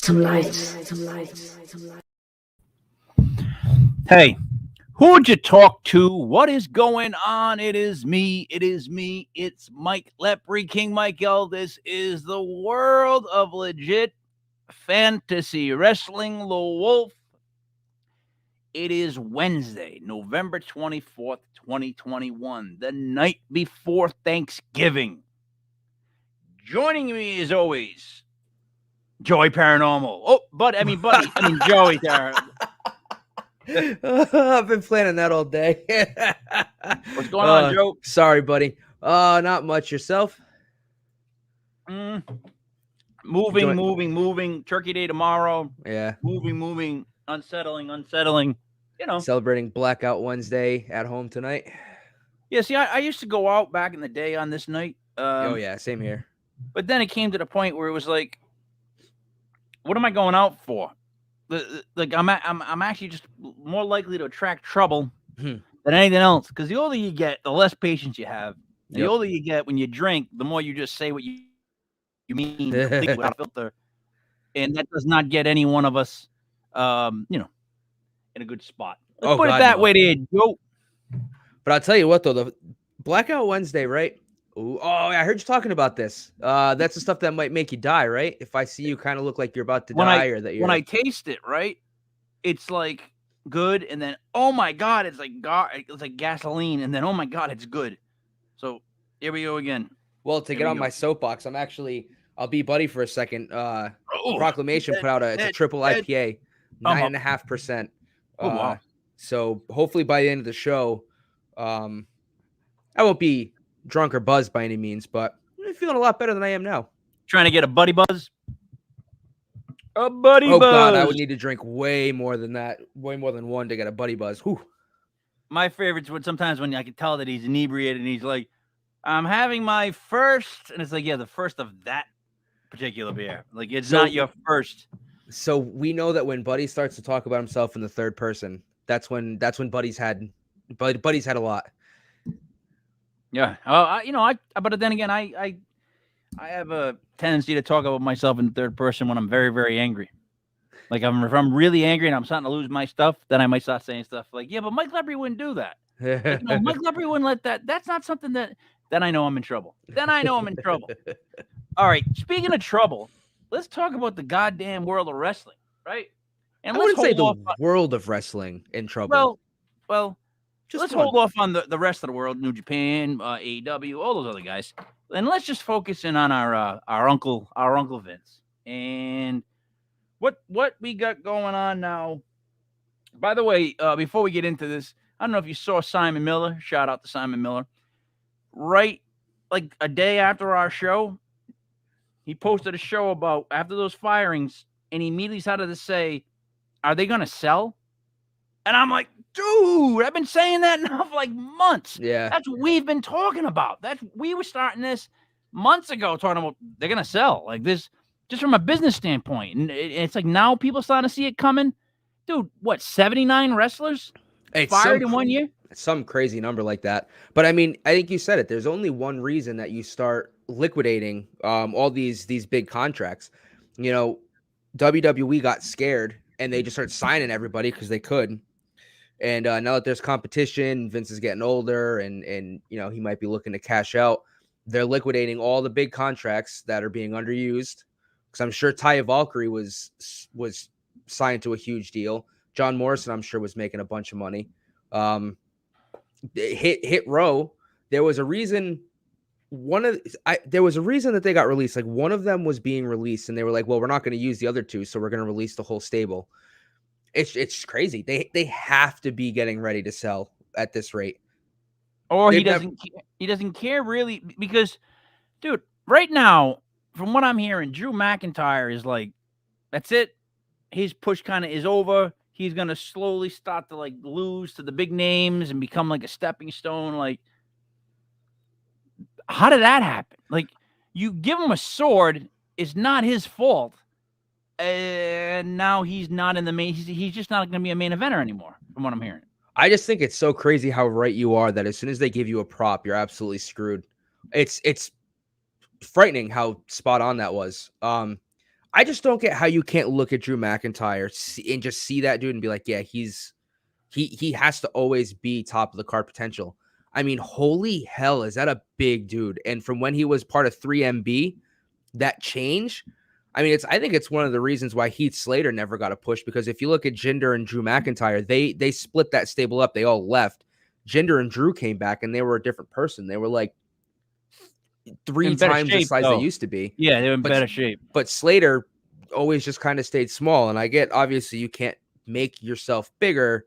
Some lights. Hey, who'd you talk to? What is going on? It is me. It's Mike Lepre, King Michael. This is the world of legit fantasy wrestling. The Wolf. It is Wednesday, November 24th, 2021, the night before Thanksgiving. Joining me as always, Joey Paranormal. Oh, buddy, Joey there. I've been planning that all day. What's going on, Joe? Sorry, buddy. Not much. Yourself? Moving. Turkey Day tomorrow. Yeah. Moving. Unsettling. You know. Celebrating Blackout Wednesday at home tonight. Yeah, see, I used to go out back in the day on this night. Oh, yeah, same here. But then it came to the point where it was like, what am I going out for? Like I'm actually just more likely to attract trouble than anything else. Because the older you get, the less patience you have. The older you get when you drink, the more you just say what you mean without filter, and that does not get any one of us, in a good spot. Let's put it that way, there, Joe. But I'll tell you what, though, the Blackout Wednesday, right? Ooh, I heard you talking about this. That's the stuff that might make you die, right? If I see you kind of look like you're about to die, or that you're when I taste it, right? It's like good, and then oh my god, it's like gasoline, and then oh my god, it's good. So here we go again. Well, to get on my soapbox, I'll be buddy for a second. Proclamation put out it's a triple IPA, 9.5%. Oh wow! So hopefully by the end of the show, I won't be drunk or buzzed by any means, but I'm feeling a lot better than I am now. Trying to get a buddy buzz. Buzz. God, I would need to drink way more than that, way more than one to get a buddy buzz. Whew. My favorites would sometimes when I can tell that he's inebriated and he's like, I'm having my first, and it's like, yeah, the first of that particular beer. Like it's not your first. So we know that when Buddy starts to talk about himself in the third person, that's when Buddy's had a lot. Yeah. But then again, I have a tendency to talk about myself in the third person when I'm very, very angry. Like if I'm really angry and I'm starting to lose my stuff, then I might start saying stuff like, yeah, but Mike Lepre wouldn't do that. Like, no, Mike Lepre wouldn't let that. That's not something that. Then I know I'm in trouble. All right. Speaking of trouble, let's talk about the goddamn world of wrestling, right? And I wouldn't say the world of wrestling in trouble. Well, let's hold off on the rest of the world, New Japan, AEW, all those other guys, and let's just focus in on our uncle Vince and what we got going on now. By the way, before we get into this, I don't know if you saw Simon Miller. Shout out to Simon Miller. Right, like a day after our show, he posted a show about after those firings, and he immediately started to say, "Are they going to sell?" And I'm like, dude, I've been saying that now for like months. Yeah, that's what we've been talking about. We were starting this months ago, talking about they're going to sell like this, just from a business standpoint. And it's like now people starting to see it coming. Dude, what, 79 wrestlers fired in 1 year? Some crazy number like that. But I mean, I think you said it. There's only one reason that you start liquidating all these big contracts. You know, WWE got scared and they just started signing everybody because they could. And now that there's competition, Vince is getting older and he might be looking to cash out. They're liquidating all the big contracts that are being underused. Because I'm sure Taya Valkyrie was signed to a huge deal. John Morrison, I'm sure, was making a bunch of money. Hit Row, there was a reason there was a reason that they got released. Like one of them was being released and they were like, well, we're not going to use the other two, so we're going to release the whole stable. It's crazy. They have to be getting ready to sell at this rate. Or he doesn't care really, because dude, right now, from what I'm hearing, Drew McIntyre is like, that's it. His push kind of is over. He's going to slowly start to like lose to the big names and become like a stepping stone. Like, how did that happen? Like, you give him a sword, it's not his fault. And now he's not in the main. He's just not going to be a main eventer anymore, from what I'm hearing. I just think it's so crazy how right you are that as soon as they give you a prop, you're absolutely screwed. It's frightening how spot on that was. I just don't get how you can't look at Drew McIntyre and just see that dude and be like, yeah, he has to always be top of the card potential. I mean, holy hell, is that a big dude? And from when he was part of 3MB, that change, I mean, I think it's one of the reasons why Heath Slater never got a push, because if you look at Jinder and Drew McIntyre, they split that stable up. They all left. Jinder and Drew came back and they were a different person. They were like three times the size they used to be. Yeah, they were in better shape. But Slater always just kind of stayed small. And I get, obviously, you can't make yourself bigger,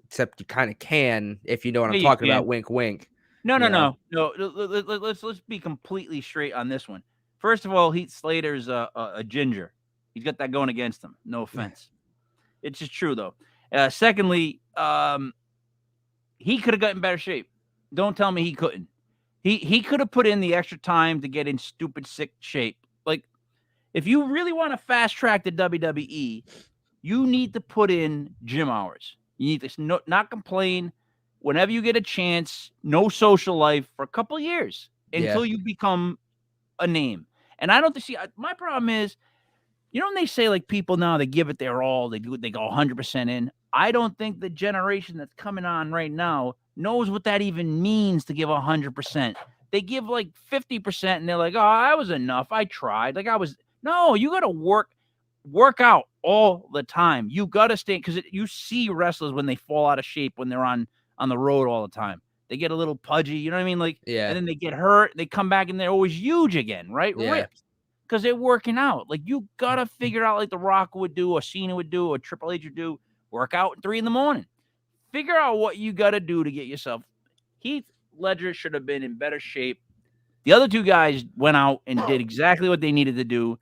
except you kind of can, if you know what I'm talking about. Wink, wink. No. Let's be completely straight on this one. First of all, Heath Slater's a ginger. He's got that going against him. No offense. It's just true, though. Secondly, he could have gotten better shape. Don't tell me he couldn't. He could have put in the extra time to get in stupid sick shape. Like, if you really want to fast track the WWE, you need to put in gym hours. You need to not complain. Whenever you get a chance, no social life for a couple of years until you become a name. And I don't see, my problem is, when they say, like, people now, they give it their all, they go 100% in. I don't think the generation that's coming on right now knows what that even means to give 100%. They give like 50% and they're like, oh, I was enough. I tried. No, you got to work out all the time. You got to stay, because you see wrestlers when they fall out of shape, when they're on the road all the time. They get a little pudgy, you know what I mean? Like, and then they get hurt. They come back and they're always huge again, right? Yeah. Ripped. Because they're working out. Like, you got to figure out, like The Rock would do, or Cena would do, or Triple H would do, work out at 3 a.m. Figure out what you got to do to get yourself. Heath Ledger should have been in better shape. The other two guys went out and did exactly what they needed to do.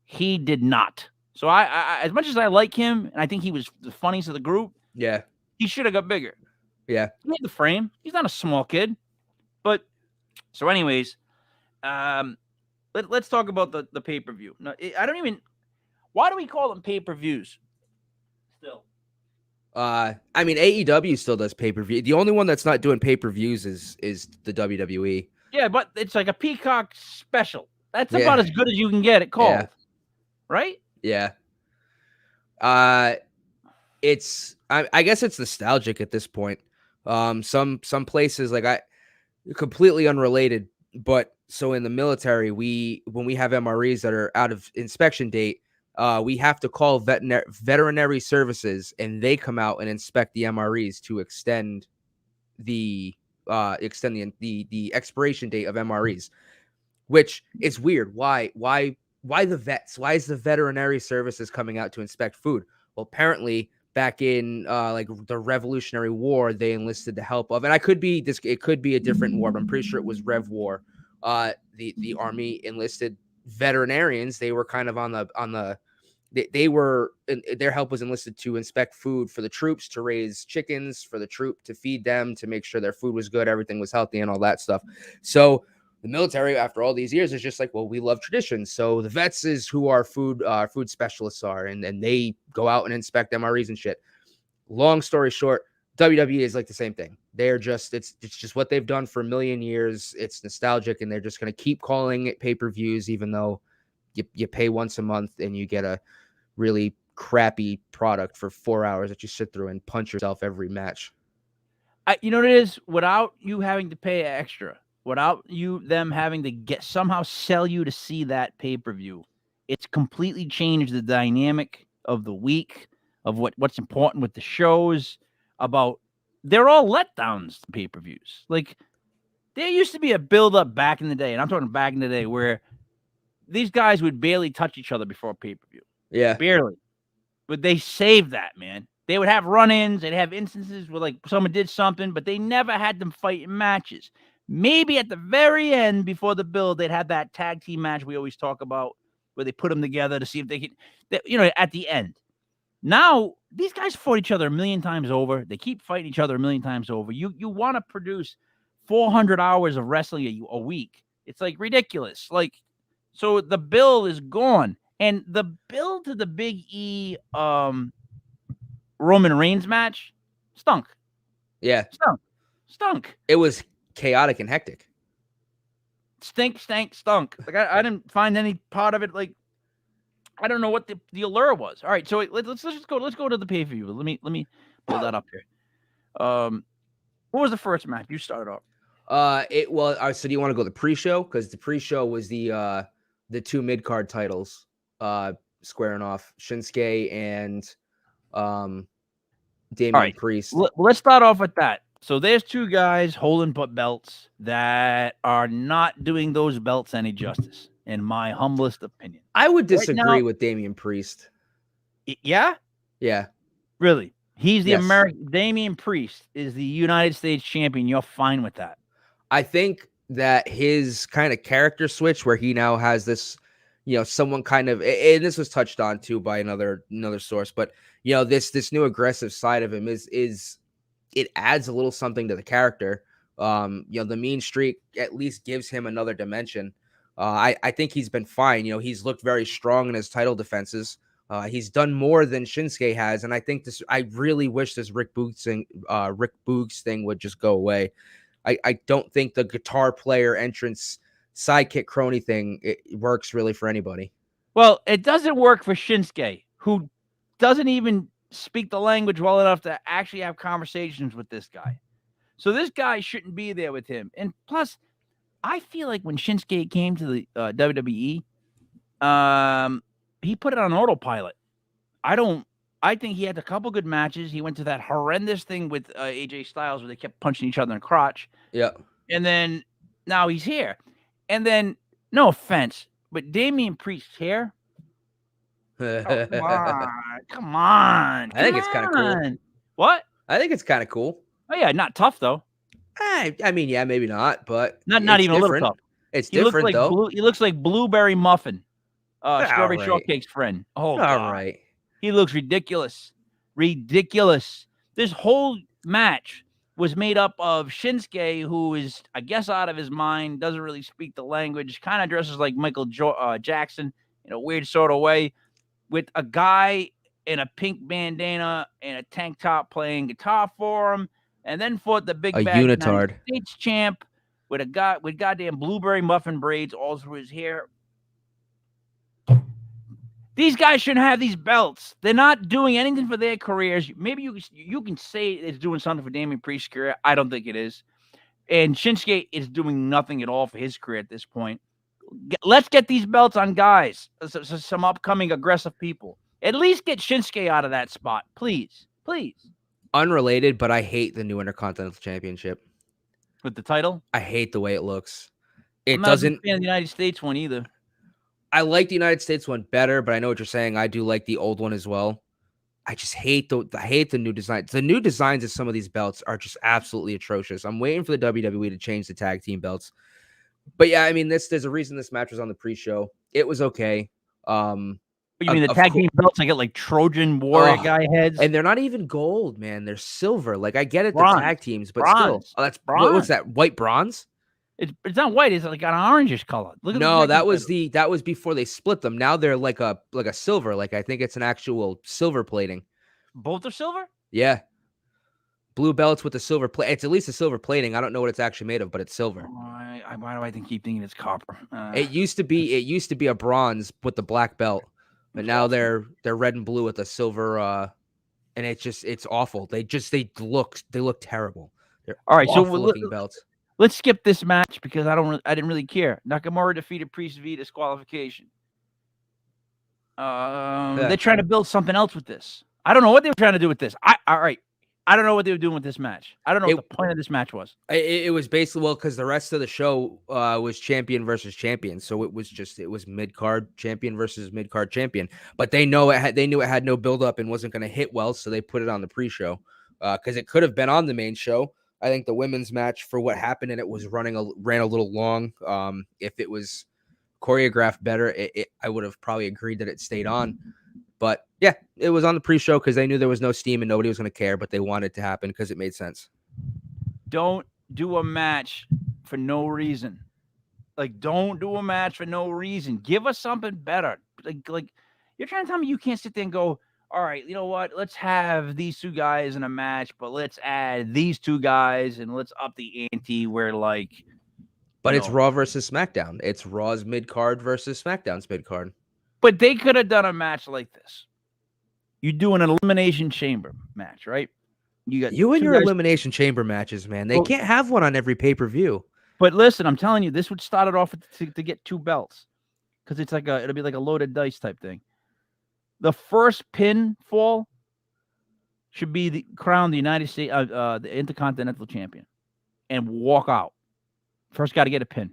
He did not. So I as much as I like him, and I think he was the funniest of the group, he should have got bigger. Yeah. He had the frame. He's not a small kid. But, so anyways, let's talk about the pay-per-view. No, why do we call them pay-per-views still? I mean, AEW still does pay-per-view. The only one that's not doing pay-per-views is the WWE. Yeah, but it's like a Peacock special. That's about as good as you can get it called. Yeah. Right? Yeah. I guess it's nostalgic at this point. Some places, like, completely unrelated, but so in the military, when we have MREs that are out of inspection date, we have to call veterinary services, and they come out and inspect the MREs to extend the expiration date of MREs, which is weird. Why the vets? Why is the veterinary services coming out to inspect food? Well, apparently back in like the Revolutionary War, they enlisted the help of, and it could be a different war, but I'm pretty sure it was Rev War. The Army enlisted veterinarians. They were kind of their help was enlisted to inspect food for the troops, to raise chickens for the troop, to feed them, to make sure their food was good, everything was healthy, and all that stuff. So the military, after all these years, is just like, well, we love traditions. So the vets is who our food specialists are, and they go out and inspect MREs and shit. Long story short, WWE is like the same thing. They're just, it's just what they've done for a million years. It's nostalgic, and they're just going to keep calling it pay-per-views, even though you pay once a month and you get a really crappy product for 4 hours that you sit through and punch yourself every match. You know what it is? Without you having to pay extra, without them having to somehow sell you to see that pay-per-view, it's completely changed the dynamic of the week, of what's important with the shows. They're all letdowns, the pay-per-views. Like, there used to be a build-up back in the day, and I'm talking back in the day, where these guys would barely touch each other before a pay-per-view. Yeah. Barely. But they saved that, man. They would have run-ins. They'd have instances where, like, someone did something, but they never had them fight in matches. Maybe at the very end, before the build, they'd have that tag team match we always talk about, where they put them together to see if they can, at the end. Now, these guys fought each other a million times over. They keep fighting each other a million times over. You want to produce 400 hours of wrestling a week. It's, like, ridiculous. Like, so the build is gone. And the build to the Big E Roman Reigns match stunk. Yeah. Stunk. It was chaotic and hectic. Stunk. Like, I didn't find any part of it, like, I don't know what the allure was. All right, so let's just go. Let's go to the pay-per-view. Let me pull that up here. What was the first match? You started off. So do you want to go the pre-show? Because the pre-show was the two mid-card titles squaring off Shinsuke and Damian Priest. Let's start off with that. So there's two guys holding belts that are not doing those belts any justice, in my humblest opinion. I would disagree with Damian Priest. Yeah? Yeah. Really? He's the American. Damian Priest is the United States champion. You're fine with that? I think that his kind of character switch, where he now has this, someone kind of, and this was touched on too by another source, but this new aggressive side of him is it adds a little something to the character. The mean streak at least gives him another dimension. I think he's been fine. He's looked very strong in his title defenses. He's done more than Shinsuke has, and I think I really wish this Rick Boogs thing would just go away. I don't think the guitar player entrance sidekick crony thing works really for anybody. Well, it doesn't work for Shinsuke, who doesn't even speak the language well enough to actually have conversations with this guy. So this guy shouldn't be there with him. And plus, I feel like when Shinsuke came to the WWE, he put it on autopilot. I think he had a couple good matches. He went to that horrendous thing with AJ Styles where they kept punching each other in the crotch. Yeah. And then now he's here. And then, no offense, but Damian Priest's hair. Oh, come on. I think it's kind of cool. What? I think it's kind of cool. Oh, yeah, not tough, though. I mean, yeah, maybe not, but not even different. A little tough. It's different, though. He looks like Blueberry Muffin, Strawberry Shortcake's friend. Oh, God. All right. He looks ridiculous. Ridiculous. This whole match was made up of Shinsuke, who is, I guess, out of his mind, doesn't really speak the language, kind of dresses like Michael Jackson in a weird sort of way, with a guy in a pink bandana and a tank top playing guitar for him, and then fought the big bad unitard United States champ with a guy with goddamn blueberry muffin braids all through his hair. These guys shouldn't have these belts. They're not doing anything for their careers. Maybe you can say it's doing something for Damian Priest's career. I don't think it is. And Shinsuke is doing nothing at all for his career at this point. Let's get these belts on guys, some upcoming aggressive people. At least get Shinsuke out of that spot, please. Please. Unrelated, but I hate the new Intercontinental Championship. With the title? I hate the way it looks. I'm not a fan of the United States one either. I like the United States one better, but I know what you're saying. I do like the old one as well. I just hate the new designs. The new designs of some of these belts are just absolutely atrocious. I'm waiting for the WWE to change the tag team belts. But yeah, I mean, there's a reason this match was on the pre-show. It was okay. You mean the tag team belts? I get like Trojan Warrior guy heads, and they're not even gold, man. They're silver. Like I get it, bronze. The tag teams, but bronze. Still, that's bronze. What's that? White bronze? It's not white. It's like an orangish color. Look at that was before they split them. Now they're like a silver. Like I think it's an actual silver plating. Both are silver? Yeah. Blue belts with the silver plate. It's at least a silver plating. I don't know what it's actually made of, but it's silver. Why do I keep thinking it's copper? It used to be a bronze with the black belt, but now they're red and blue with a silver. And it's awful. They look terrible. They're all right. So looking belts. Let's skip this match because I didn't really care. Nakamura defeated Priest via disqualification. They're trying to build something else with this. I don't know what they were trying to do with this. All right. I don't know what they were doing with this match. I don't know what the point of this match was. It was basically because the rest of the show was champion versus champion, so it was mid card champion versus mid card champion. But they knew it had no build up and wasn't going to hit well, so they put it on the pre show because it could have been on the main show. I think the women's match for what happened and it was ran a little long. If it was choreographed better, I would have probably agreed that it stayed on. But yeah, it was on the pre-show because they knew there was no steam and nobody was going to care, but they wanted it to happen because it made sense. Don't do a match for no reason. Like, don't do a match for no reason. Give us something better. Like you're trying to tell me you can't sit there and go, all right, you know what? Let's have these two guys in a match, but let's add these two guys and let's up the ante where But it's Raw versus SmackDown. It's Raw's mid-card versus SmackDown's mid-card. But they could have done a match like this. You do an elimination chamber match, right? You got You and two your guys. elimination chamber matches, man. They Well, can't have one on every pay-per-view. But listen, I'm telling you, this would start it off to get 2 belts, because it's like it'll be like a loaded dice type thing. The first pinfall should be the crown the United States, the Intercontinental Champion, and walk out. First guy to get a pin.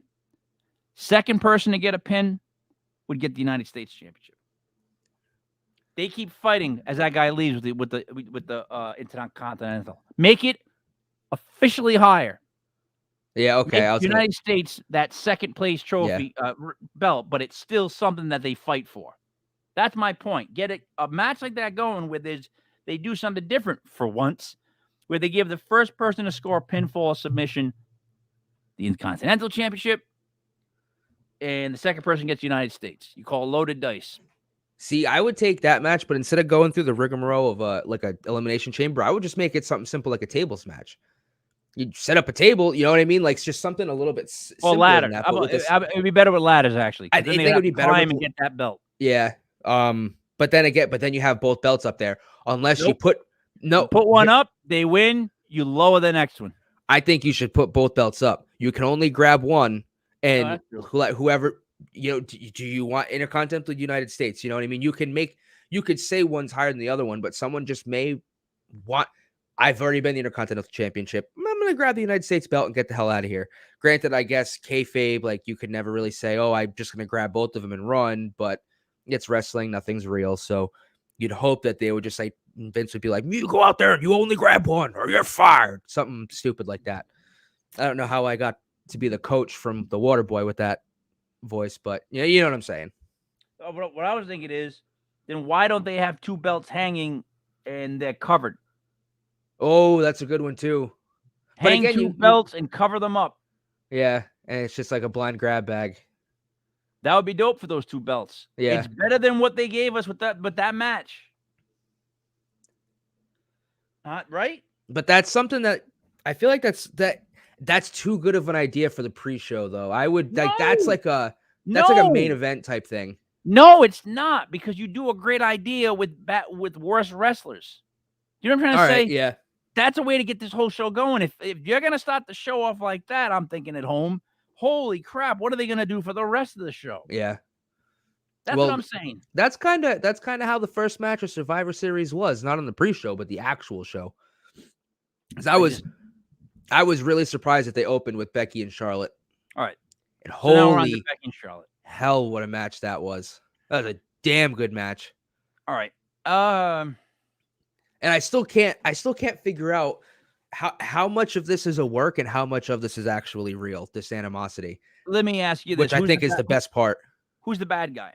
Second person to get a pin would get the United States Championship. They keep fighting as that guy leaves with the Intercontinental. Make it officially higher. Yeah, okay. Make United States that second place trophy belt, but it's still something that they fight for. That's my point. Get a match like that going where they do something different for once, where they give the first person to score a pinfall or submission the Intercontinental Championship, and the second person gets United States. You call loaded dice. See, I would take that match, but instead of going through the rigmarole of like a elimination chamber, I would just make it something simple like a tables match. You set up a table, you know what I mean? Like it's just something a little bit simpler ladder. than that. It would be better with ladders, actually. I Then think it would be better climb with and get that belt. Yeah. But then you have both belts up there. Unless you put one up, they win. You lower the next one. I think you should put both belts up. You can only grab one, and whoever do you want Intercontinental United States? You know what I mean? You could say one's higher than the other one, but someone just may want. I've already been the Intercontinental Championship. I'm gonna grab the United States belt and get the hell out of here. Granted, I guess kayfabe, like you could never really say, "Oh, I'm just gonna grab both of them and run," but it's wrestling, nothing's real. So you'd hope that they would just like Vince would be like, "You go out there and you only grab one, or you're fired." Something stupid like that. I don't know how I got to be the coach from the Waterboy with that voice, but yeah, you know what I'm saying. What I was thinking is, then why don't they have 2 belts hanging and they're covered? Oh, that's a good one too. Hang but again, 2 belts and cover them up. Yeah, and it's just like a blind grab bag. That would be dope for those 2 belts. Yeah, it's better than what they gave us with that match. Right? But that's something that I feel like that's too good of an idea for the pre-show, though. I would like that's like a main event type thing. No, it's not, because you do a great idea with worse wrestlers. You know what I'm trying to say? Right, yeah. That's a way to get this whole show going. If you're gonna start the show off like that, I'm thinking at home, holy crap, what are they gonna do for the rest of the show? Yeah. That's what I'm saying. That's kind of how the first match of Survivor Series was, not on the pre-show, but the actual show. Because I was really surprised that they opened with Becky and Charlotte. All right. And so now we're on to Becky and Charlotte. Hell, what a match that was. That was a damn good match. All right. And I still can't figure out how much of this is a work and how much of this is actually real, this animosity. Let me ask you this. Which I think is the best part. Who's the bad guy?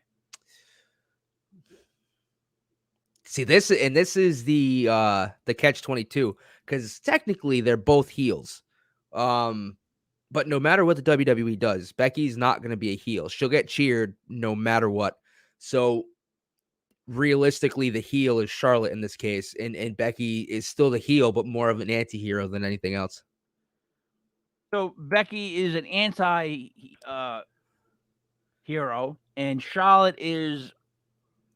See, this is the catch-22, because technically they're both heels. But no matter what the WWE does, Becky's not going to be a heel. She'll get cheered no matter what. So realistically, the heel is Charlotte in this case, and Becky is still the heel, but more of an anti-hero than anything else. So Becky is an anti-hero, and Charlotte is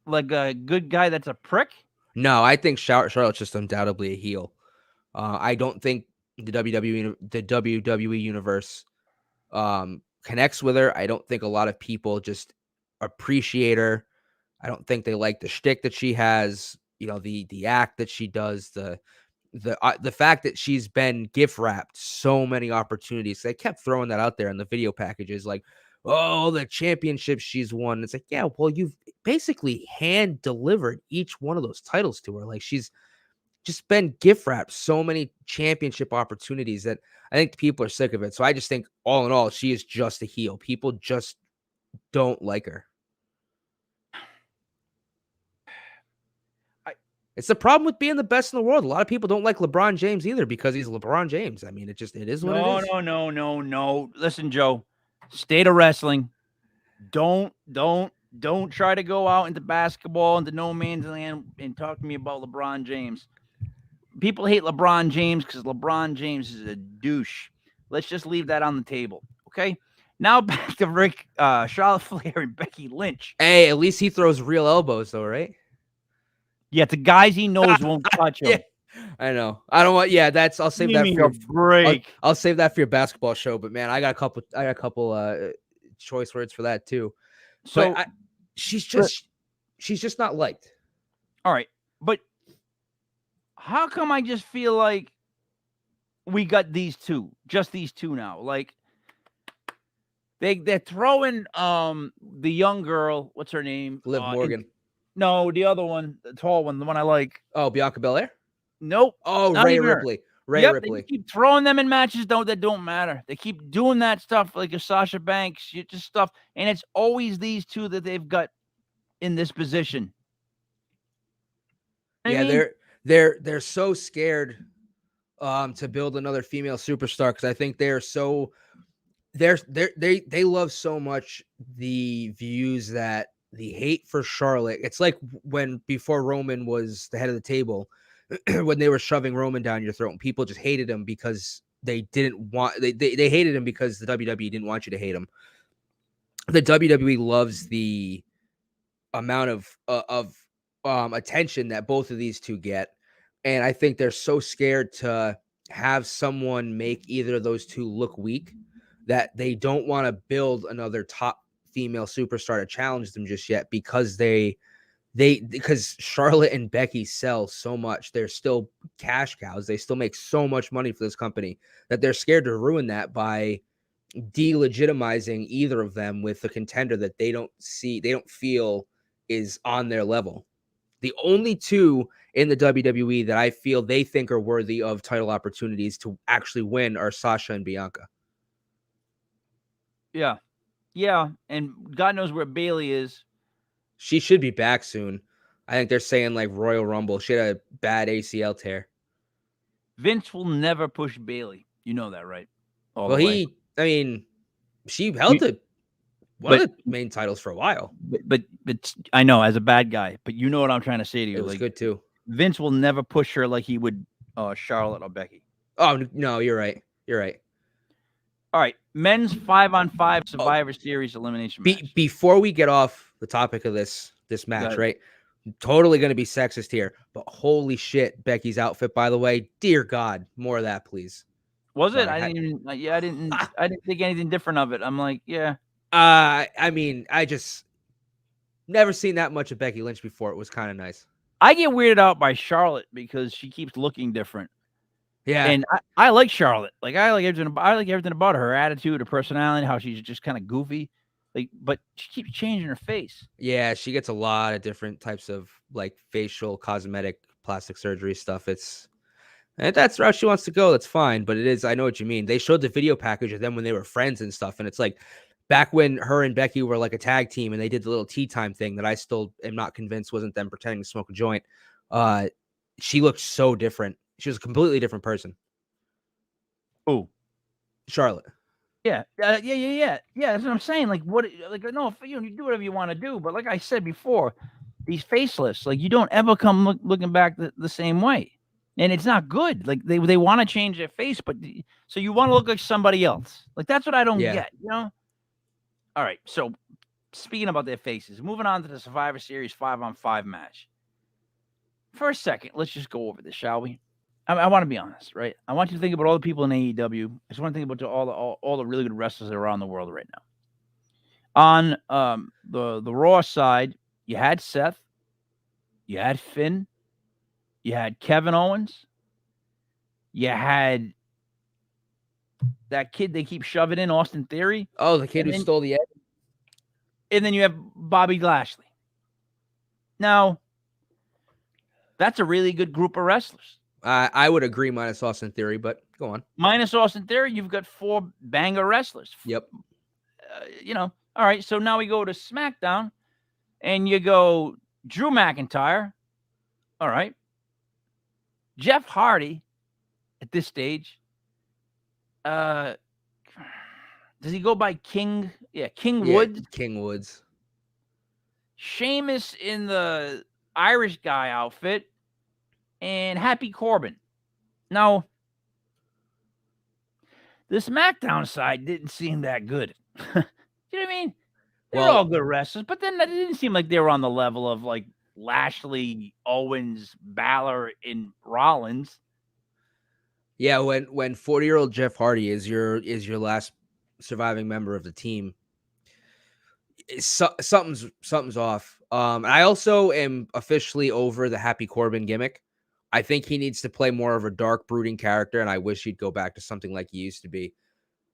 like a good guy that's a prick? No, I think Charlotte's just undoubtedly a heel. I don't think the WWE universe connects with her. I don't think a lot of people just appreciate her. I don't think they like the shtick that she has, the act that she does, the fact that she's been gift wrapped so many opportunities. They kept throwing that out there in the video packages, like, oh, the championships she's won. It's like, yeah, well, you've basically hand delivered each one of those titles to her. Like, she's just been gift wrapped so many championship opportunities that I think people are sick of it. So I just think all in all, she is just a heel. People just don't like her. It's the problem with being the best in the world. A lot of people don't like LeBron James either because he's LeBron James. I mean, it is what it is. No. Listen, Joe, state of wrestling. Don't try to go out into basketball, into no man's land and talk to me about LeBron James. People hate LeBron James because LeBron James is a douche. Let's just leave that on the table, okay? Now back to Charlotte Flair and Becky Lynch. Hey, at least he throws real elbows, though, right? Yeah, the guys he knows won't touch him. Yeah, I know. I don't want. Yeah, that's. I'll save Give that me for a your break. I'll save that for your basketball show. But man, I got a couple choice words for that too. So But she's just not liked. all right, but how come I just feel like we got just these two now? Like they're throwing the young girl, what's her name? Liv Morgan. No, the other one, the tall one, the one I like. Oh, Bianca Belair. Nope. Oh, Rhea Ripley. They keep throwing them in matches that don't matter. They keep doing that stuff like a Sasha Banks, just stuff, and it's always these two that they've got in this position. They're so scared to build another female superstar because I think they're so they love so much the views that the hate for Charlotte. It's like when before Roman was the head of the table, when they were shoving Roman down your throat, and people just hated him because they didn't want they hated him because the WWE didn't want you to hate him. The WWE loves the amount of attention that both of these two get, and I think they're so scared to have someone make either of those two look weak that they don't want to build another top female superstar to challenge them just yet because because Charlotte and Becky sell so much. They're still cash cows. They still make so much money for this company that they're scared to ruin that by delegitimizing either of them with a contender that they don't feel is on their level. The only two in the WWE that I feel they think are worthy of title opportunities to actually win are Sasha and Bianca. Yeah. Yeah. And God knows where Bayley is. She should be back soon. I think they're saying like Royal Rumble. She had a bad ACL tear. Vince will never push Bayley. You know that, right? She held one of the main titles for a while. But I know as a bad guy, but you know what I'm trying to say to you. It was good too. Vince will never push her like he would Charlotte or Becky. Oh no, you're right. You're right. All right, men's 5-on-5 Survivor Series elimination match. Before we get off the topic of this match, right? Totally going to be sexist here, but holy shit, Becky's outfit, by the way, dear God, more of that, please. Was it? I didn't think anything different of it. I'm like, yeah. I mean, I just never seen that much of Becky Lynch before. It was kind of nice. I get weirded out by Charlotte because she keeps looking different. Yeah, and I like Charlotte. Like I like everything about her attitude, her personality, how she's just kind of goofy. Like, but she keeps changing her face. Yeah, she gets a lot of different types of like facial, cosmetic, plastic surgery stuff. And that's the route she wants to go. That's fine. But it is, I know what you mean. They showed the video package of them when they were friends and stuff. And it's like back when her and Becky were like a tag team and they did the little tea time thing that I still am not convinced wasn't them pretending to smoke a joint. She looked so different. She was a completely different person. Oh, Charlotte. Yeah. Yeah. That's what I'm saying. Like, no, you do whatever you want to do. But like I said before, these faceless, like you don't ever come looking back the same way. And it's not good. Like they want to change their face, but so you want to look like somebody else. Like that's what I don't get, you know? All right. So speaking about their faces, moving on to the Survivor Series 5-on-5 match. For a second, let's just go over this, shall we? I want to be honest, right? I want you to think about all the people in AEW. I just want to think about all the really good wrestlers that are around the world right now. On the Raw side, you had Seth, you had Finn, you had Kevin Owens, you had that kid they keep shoving in, Austin Theory. Oh, the kid who stole the egg. And then you have Bobby Lashley. Now, that's a really good group of wrestlers. I would agree minus Austin Theory, but go on. Minus Austin Theory, you've got 4 banger wrestlers. Yep. All right, so now we go to SmackDown, and you go Drew McIntyre. All right. Jeff Hardy at this stage. Does he go by King? Yeah, King Woods. King Woods. Sheamus in the Irish guy outfit. And Happy Corbin. Now, the SmackDown side didn't seem that good. You know what I mean? They're Well, all good wrestlers, but then it didn't seem like they were on the level of like Lashley, Owens, Balor, and Rollins. yeah, when 40-year-old Jeff Hardy is your last surviving member of the team, something's off. I also am officially over the Happy Corbin gimmick. I think he needs to play more of a dark, brooding character, and I wish he'd go back to something like he used to be,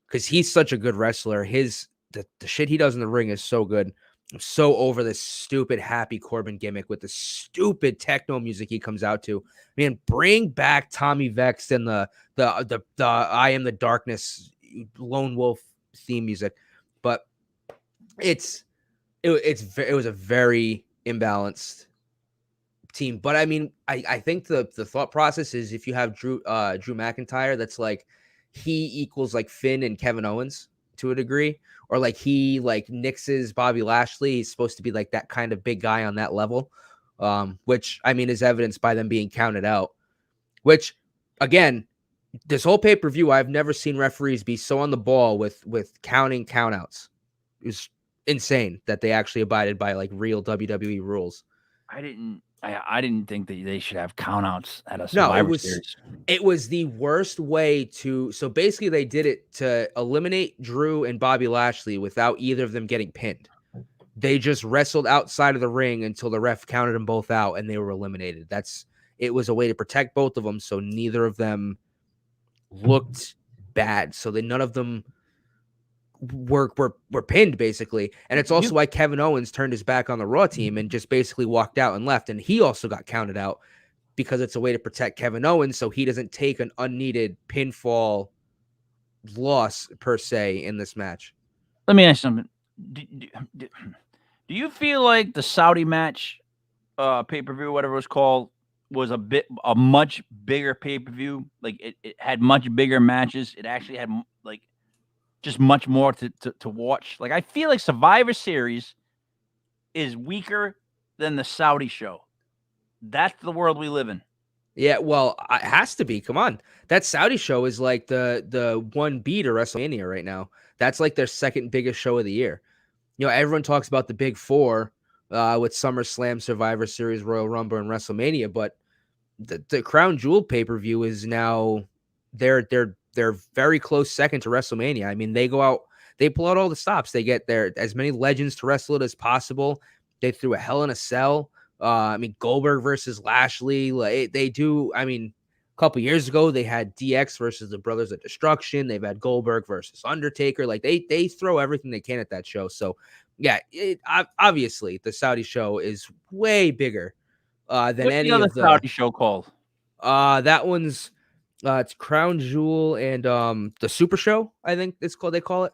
because he's such a good wrestler. The shit he does in the ring is so good. I'm so over this stupid Happy Corbin gimmick with the stupid techno music he comes out to. Man, bring back Tommy Vex and the I Am the Darkness Lone Wolf theme music. But it was a very imbalanced team. But I mean, I think the thought process is, if you have Drew McIntyre, that's like he equals like Finn and Kevin Owens to a degree, or like he like nixes Bobby Lashley. He's supposed to be like that kind of big guy on that level, which I mean is evidenced by them being counted out. Which, again, this whole pay-per-view, I've never seen referees be so on the ball with counting countouts. It was insane that they actually abided by like real WWE rules. I didn't think that they should have countouts at a No, Survivor Series. it was the worst way to. So basically, they did it to eliminate Drew and Bobby Lashley without either of them getting pinned. They just wrestled outside of the ring until the ref counted them both out, and they were eliminated. It was a way to protect both of them, so neither of them looked bad. So that none of them were pinned, basically. And it's also why Kevin Owens turned his back on the Raw team and just basically walked out and left. And he also got counted out, because it's a way to protect Kevin Owens so he doesn't take an unneeded pinfall loss per se in this match. Let me ask you something. Do you feel like the Saudi match, pay-per-view, whatever it was called, was a much bigger pay-per-view? Like it had much bigger matches. It actually had like just much more to watch. Like I feel like Survivor Series is weaker than the Saudi show. That's the world we live in. Yeah, well, it has to be. Come on. That Saudi show is like the 1B to WrestleMania right now. That's like their second biggest show of the year. You know, everyone talks about the big four with SummerSlam, Survivor Series, Royal Rumble, and WrestleMania, but the Crown Jewel pay-per-view is now they're very close second to WrestleMania. I mean, they go out, they pull out all the stops. They get as many legends to wrestle it as possible. They threw a Hell in a Cell. I mean, Goldberg versus Lashley. Like they do. I mean, a couple years ago they had DX versus the Brothers of Destruction. They've had Goldberg versus Undertaker. Like they throw everything they can at that show. So yeah, obviously the Saudi show is way bigger than What's any the other of the Saudi show called? That one's it's Crown Jewel and the Super Show, I think it's called. They call it.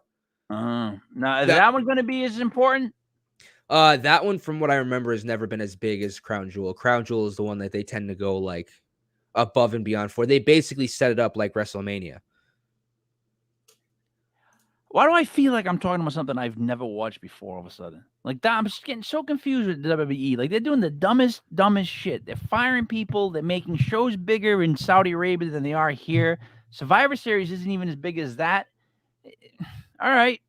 Now is that one going to be as important? That one, from what I remember, has never been as big as Crown Jewel. Crown Jewel is the one that they tend to go like above and beyond for. They basically set it up like WrestleMania. Why do I feel like I'm talking about something I've never watched before all of a sudden? Like that, I'm just getting so confused with WWE. Like they're doing the dumbest shit. They're firing people. They're making shows bigger in Saudi Arabia than they are here. Survivor Series isn't even as big as that. All right.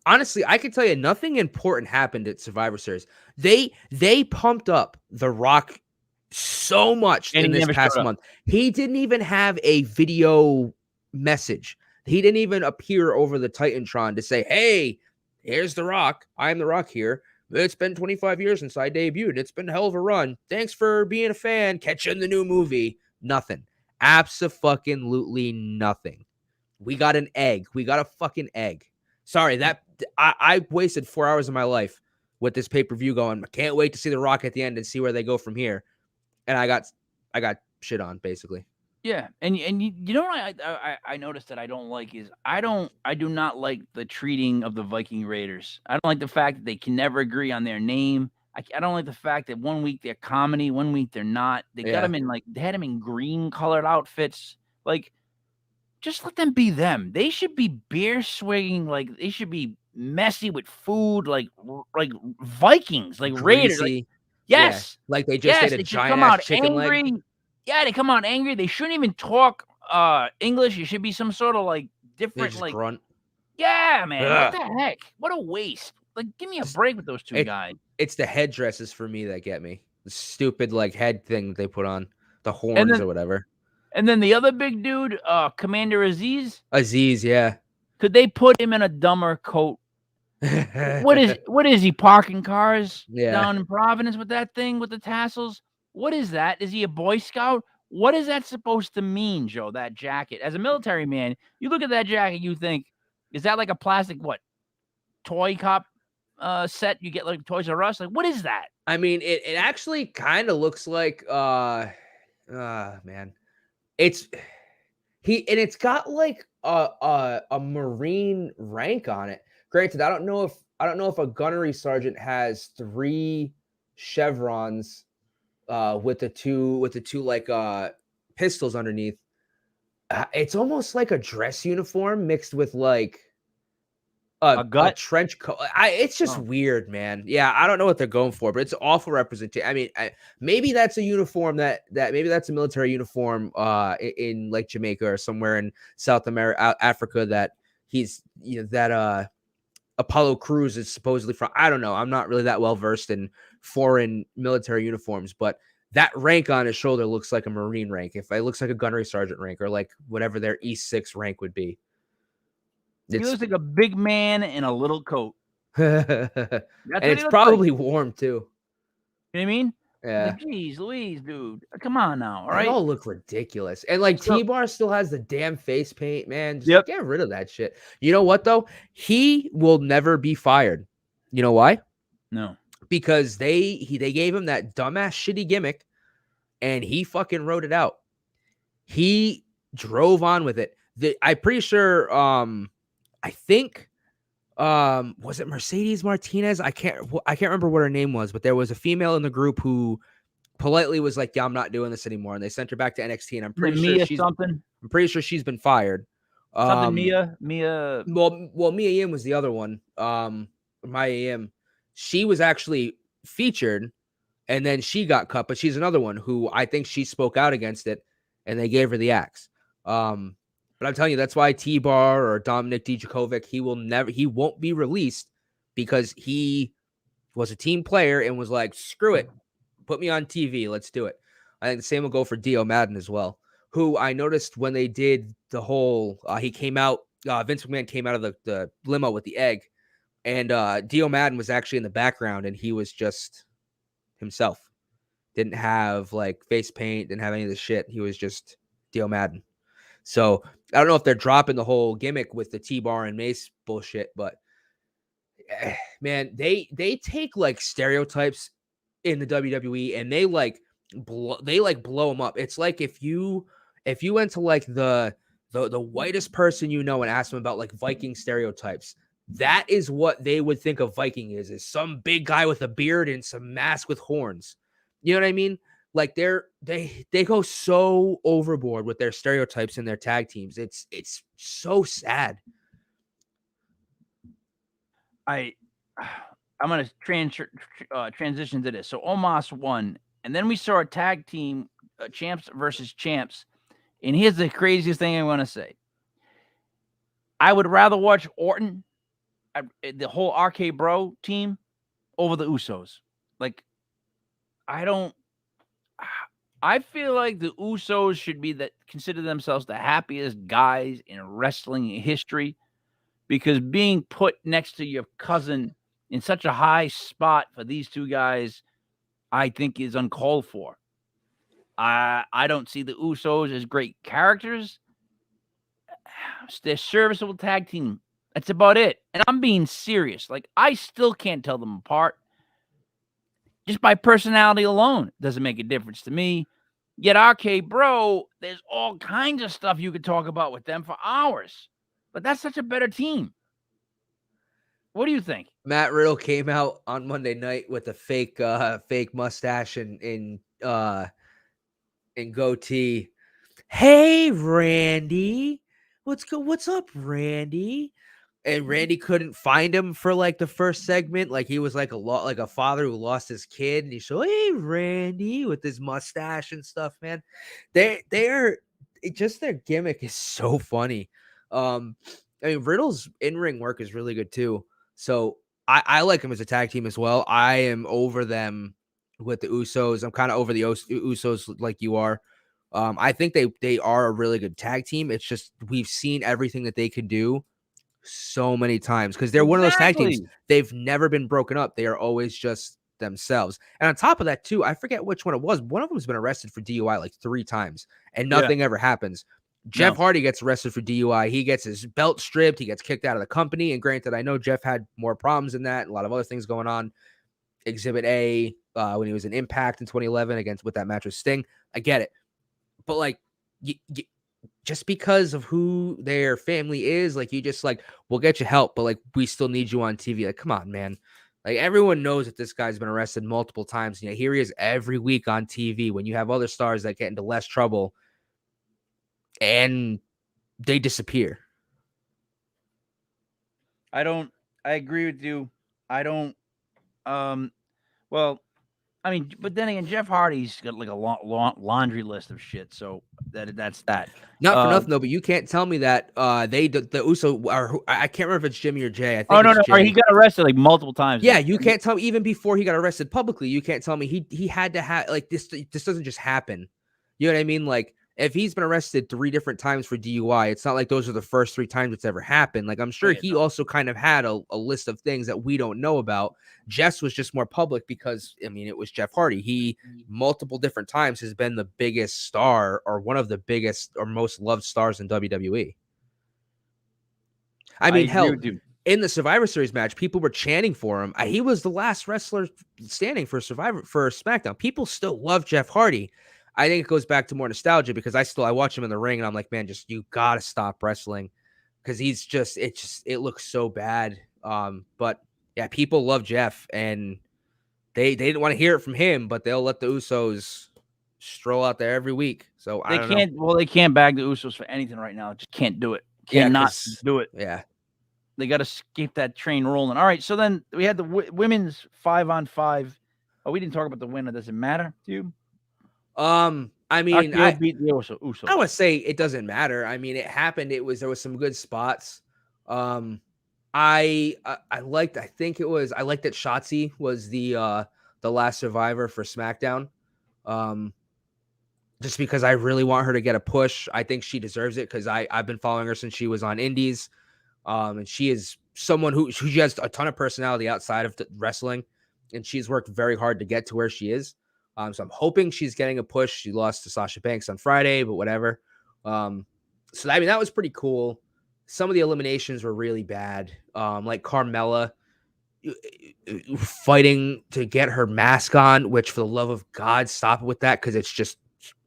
Honestly, I can tell you nothing important happened at Survivor Series. They pumped up The Rock so much in this past month. He didn't even have a video message. He didn't even appear over the Titantron to say, "Hey, here's The Rock. I'm The Rock here. It's been 25 years since I debuted. It's been a hell of a run. Thanks for being a fan. Catch you in the new movie." Nothing. Abso-fucking-lutely nothing. We got an egg. We got a fucking egg. Sorry, that I wasted 4 hours of my life with this pay-per-view going, I can't wait to see The Rock at the end and see where they go from here. And I got shit on, basically. Yeah, and you know what I noticed that I don't like is I do not like the treating of the Viking Raiders. I don't like the fact that they can never agree on their name. I don't like the fact that 1 week they're comedy, 1 week they're not. They got them in they had them in green colored outfits. Like, just let them be them. They should be beer swigging. Like they should be messy with food, like Vikings, like Raiders. Like, yes, yeah. Like they just ate a giant ass chicken leg. Yeah, they come out angry. They shouldn't even talk English. It should be some sort of like different, like grunt. Yeah, man. What Ugh. the heck? What a waste. Like, give me a Just- break with those two It, guys. it's the headdresses for me that get me. The stupid like head thing they put on, the And horns then or whatever. and then the other big dude, Commander Aziz, Aziz, yeah. could they put him in a dumber coat? What is he parking cars Yeah. down in Providence with that thing with the tassels? What is that? Is he a Boy Scout? What is that supposed to mean, Joe? That jacket. As a military man, you look at that jacket, you think, is that like a plastic toy cop set you get like Toys R Us? Like, what is that? I mean, it actually kind of looks like man. It's it's got like a Marine rank on it. Granted, I don't know if a gunnery sergeant has 3 chevrons with the two like pistols underneath. It's almost like a dress uniform mixed with like A a gut? trench coat. It's just Oh. weird, man. Yeah, I don't know what they're going for, but it's awful representation. I mean, maybe that's a uniform that maybe that's a military uniform in like Jamaica or somewhere in South America, Africa that he's that Apollo Crews is supposedly from. I don't know. I'm not really that well versed in foreign military uniforms, but that rank on his shoulder looks like a Marine rank. If it looks like a gunnery sergeant rank or like whatever their E6 rank would be. He looks like a big man in a little coat. And That's what it's he looks probably like. warm too. You know what I mean? Yeah. Like, geez, Louise, dude. Come on now. All They right. all look ridiculous. And like So- T-Bar still has the damn face paint, man. Just Yep. get rid of that shit. You know what though? He will never be fired. You know why? No. Because they gave him that dumbass shitty gimmick and he fucking wrote it out. He drove on with it. I'm pretty sure I think was it Mercedes Martinez? I can't remember what her name was, but there was a female in the group who politely was like, "Yeah, I'm not doing this anymore," and they sent her back to NXT. And I'm pretty sure she's been fired. Something Mia. Well, Mia Yim was the other one. Maya Yim, she was actually featured, and then she got cut. But she's another one who I think she spoke out against it, and they gave her the axe. But I'm telling you, that's why T-Bar or Dominic Dijakovic, he won't be released because he was a team player and was like, screw it. Put me on TV. Let's do it. I think the same will go for Dio Madden as well, who I noticed when they did the whole, he came out, Vince McMahon came out of the limo with the egg, and Dio Madden was actually in the background and he was just himself. Didn't have like face paint, didn't have any of the shit. He was just Dio Madden. So I don't know if they're dropping the whole gimmick with the T-Bar and Mace bullshit, but man, they take like stereotypes in the WWE and they blow them up. It's like if you went to like the whitest person you know and asked them about like Viking stereotypes, that is what they would think of Viking is some big guy with a beard and some mask with horns. You know what I mean? Like they go so overboard with their stereotypes in their tag teams. It's so sad. I'm gonna transition to this. So Omos won, and then we saw a tag team champs versus champs. And here's the craziest thing I want to say: I would rather watch Orton, the whole RK Bro team, over the Usos. Like, I feel like the Usos should be consider themselves the happiest guys in wrestling history, because being put next to your cousin in such a high spot for these two guys, I think is uncalled for. I don't see the Usos as great characters. They're serviceable tag team. That's about it. And I'm being serious. Like, I still can't tell them apart. Just by personality alone doesn't make a difference to me. Yet RK Bro, there's all kinds of stuff you could talk about with them for hours. But that's such a better team. What do you think? Matt Riddle came out on Monday night with a fake mustache and goatee. Hey, Randy. What's up, Randy? And Randy couldn't find him for like the first segment. Like he was like a father who lost his kid, and he said, "Hey, Randy," with his mustache and stuff. Man, they're just their gimmick is so funny. I mean, Riddle's in-ring work is really good too. So I like him as a tag team as well. I am over them with the Usos. I'm kind of over the Usos like you are. I think they are a really good tag team. It's just we've seen everything that they can do so many times because they're one of those tag teams. Exactly. They've never been broken up. They are always just themselves. And on top of that, too, I forget which one it was. One of them's been arrested for DUI like 3 times, and Yeah. nothing ever happens. No. Jeff Hardy gets arrested for DUI. He gets his belt stripped. He gets kicked out of the company. And granted, I know Jeff had more problems than that. A lot of other things going on. Exhibit A, when he was in Impact in 2011 with that match with Sting. I get it. But like, just because of who their family is, like, you just like, we'll get you help, but like, we still need you on TV. Like, come on, man. Like, everyone knows that this guy's been arrested multiple times. You know, here he is every week on TV when you have other stars that get into less trouble and they disappear. I agree with you. I don't, well, I mean, but then again, Jeff Hardy's got like a long laundry list of shit. So that's that. Not for nothing though, but you can't tell me that the Uso are. I can't remember if it's Jimmy or Jay. I think no, Jay. he got arrested like multiple times. Yeah, you can't tell me even before he got arrested publicly. You can't tell me he had to have like this. This doesn't just happen. You know what I mean? Like, if he's been arrested 3 different times for DUI, it's not like those are the first 3 times it's ever happened. Like, I'm sure he also kind of had a list of things that we don't know about. Jeff's was just more public because, I mean, it was Jeff Hardy. He multiple different times has been the biggest star or one of the biggest or most loved stars in WWE. I mean, hell, in the Survivor Series match, people were chanting for him. He was the last wrestler standing for SmackDown. People still love Jeff Hardy. I think it goes back to more nostalgia because I watch him in the ring and I'm like, man, just you gotta stop wrestling because it looks so bad. But yeah, people love Jeff and they didn't want to hear it from him, but they'll let the Usos stroll out there every week. So I don't know. Well, they can't bag the Usos for anything right now. Just can't do it. Cannot do it. Yeah. They got to keep that train rolling. All right. So then we had the women's 5-on-5. Oh, we didn't talk about the winner. Does it matter to you? I mean, I beat the Usos. I would say it doesn't matter. I mean, it happened. There was some good spots. I liked that Shotzi was the last survivor for SmackDown. Just because I really want her to get a push. I think she deserves it because I've been following her since she was on Indies. And she is someone who has a ton of personality outside of wrestling, and she's worked very hard to get to where she is. So I'm hoping she's getting a push. She lost to Sasha Banks on Friday, but whatever. So I mean, that was pretty cool. Some of the eliminations were really bad. Like Carmella fighting to get her mask on, which for the love of God, stop it with that because it's just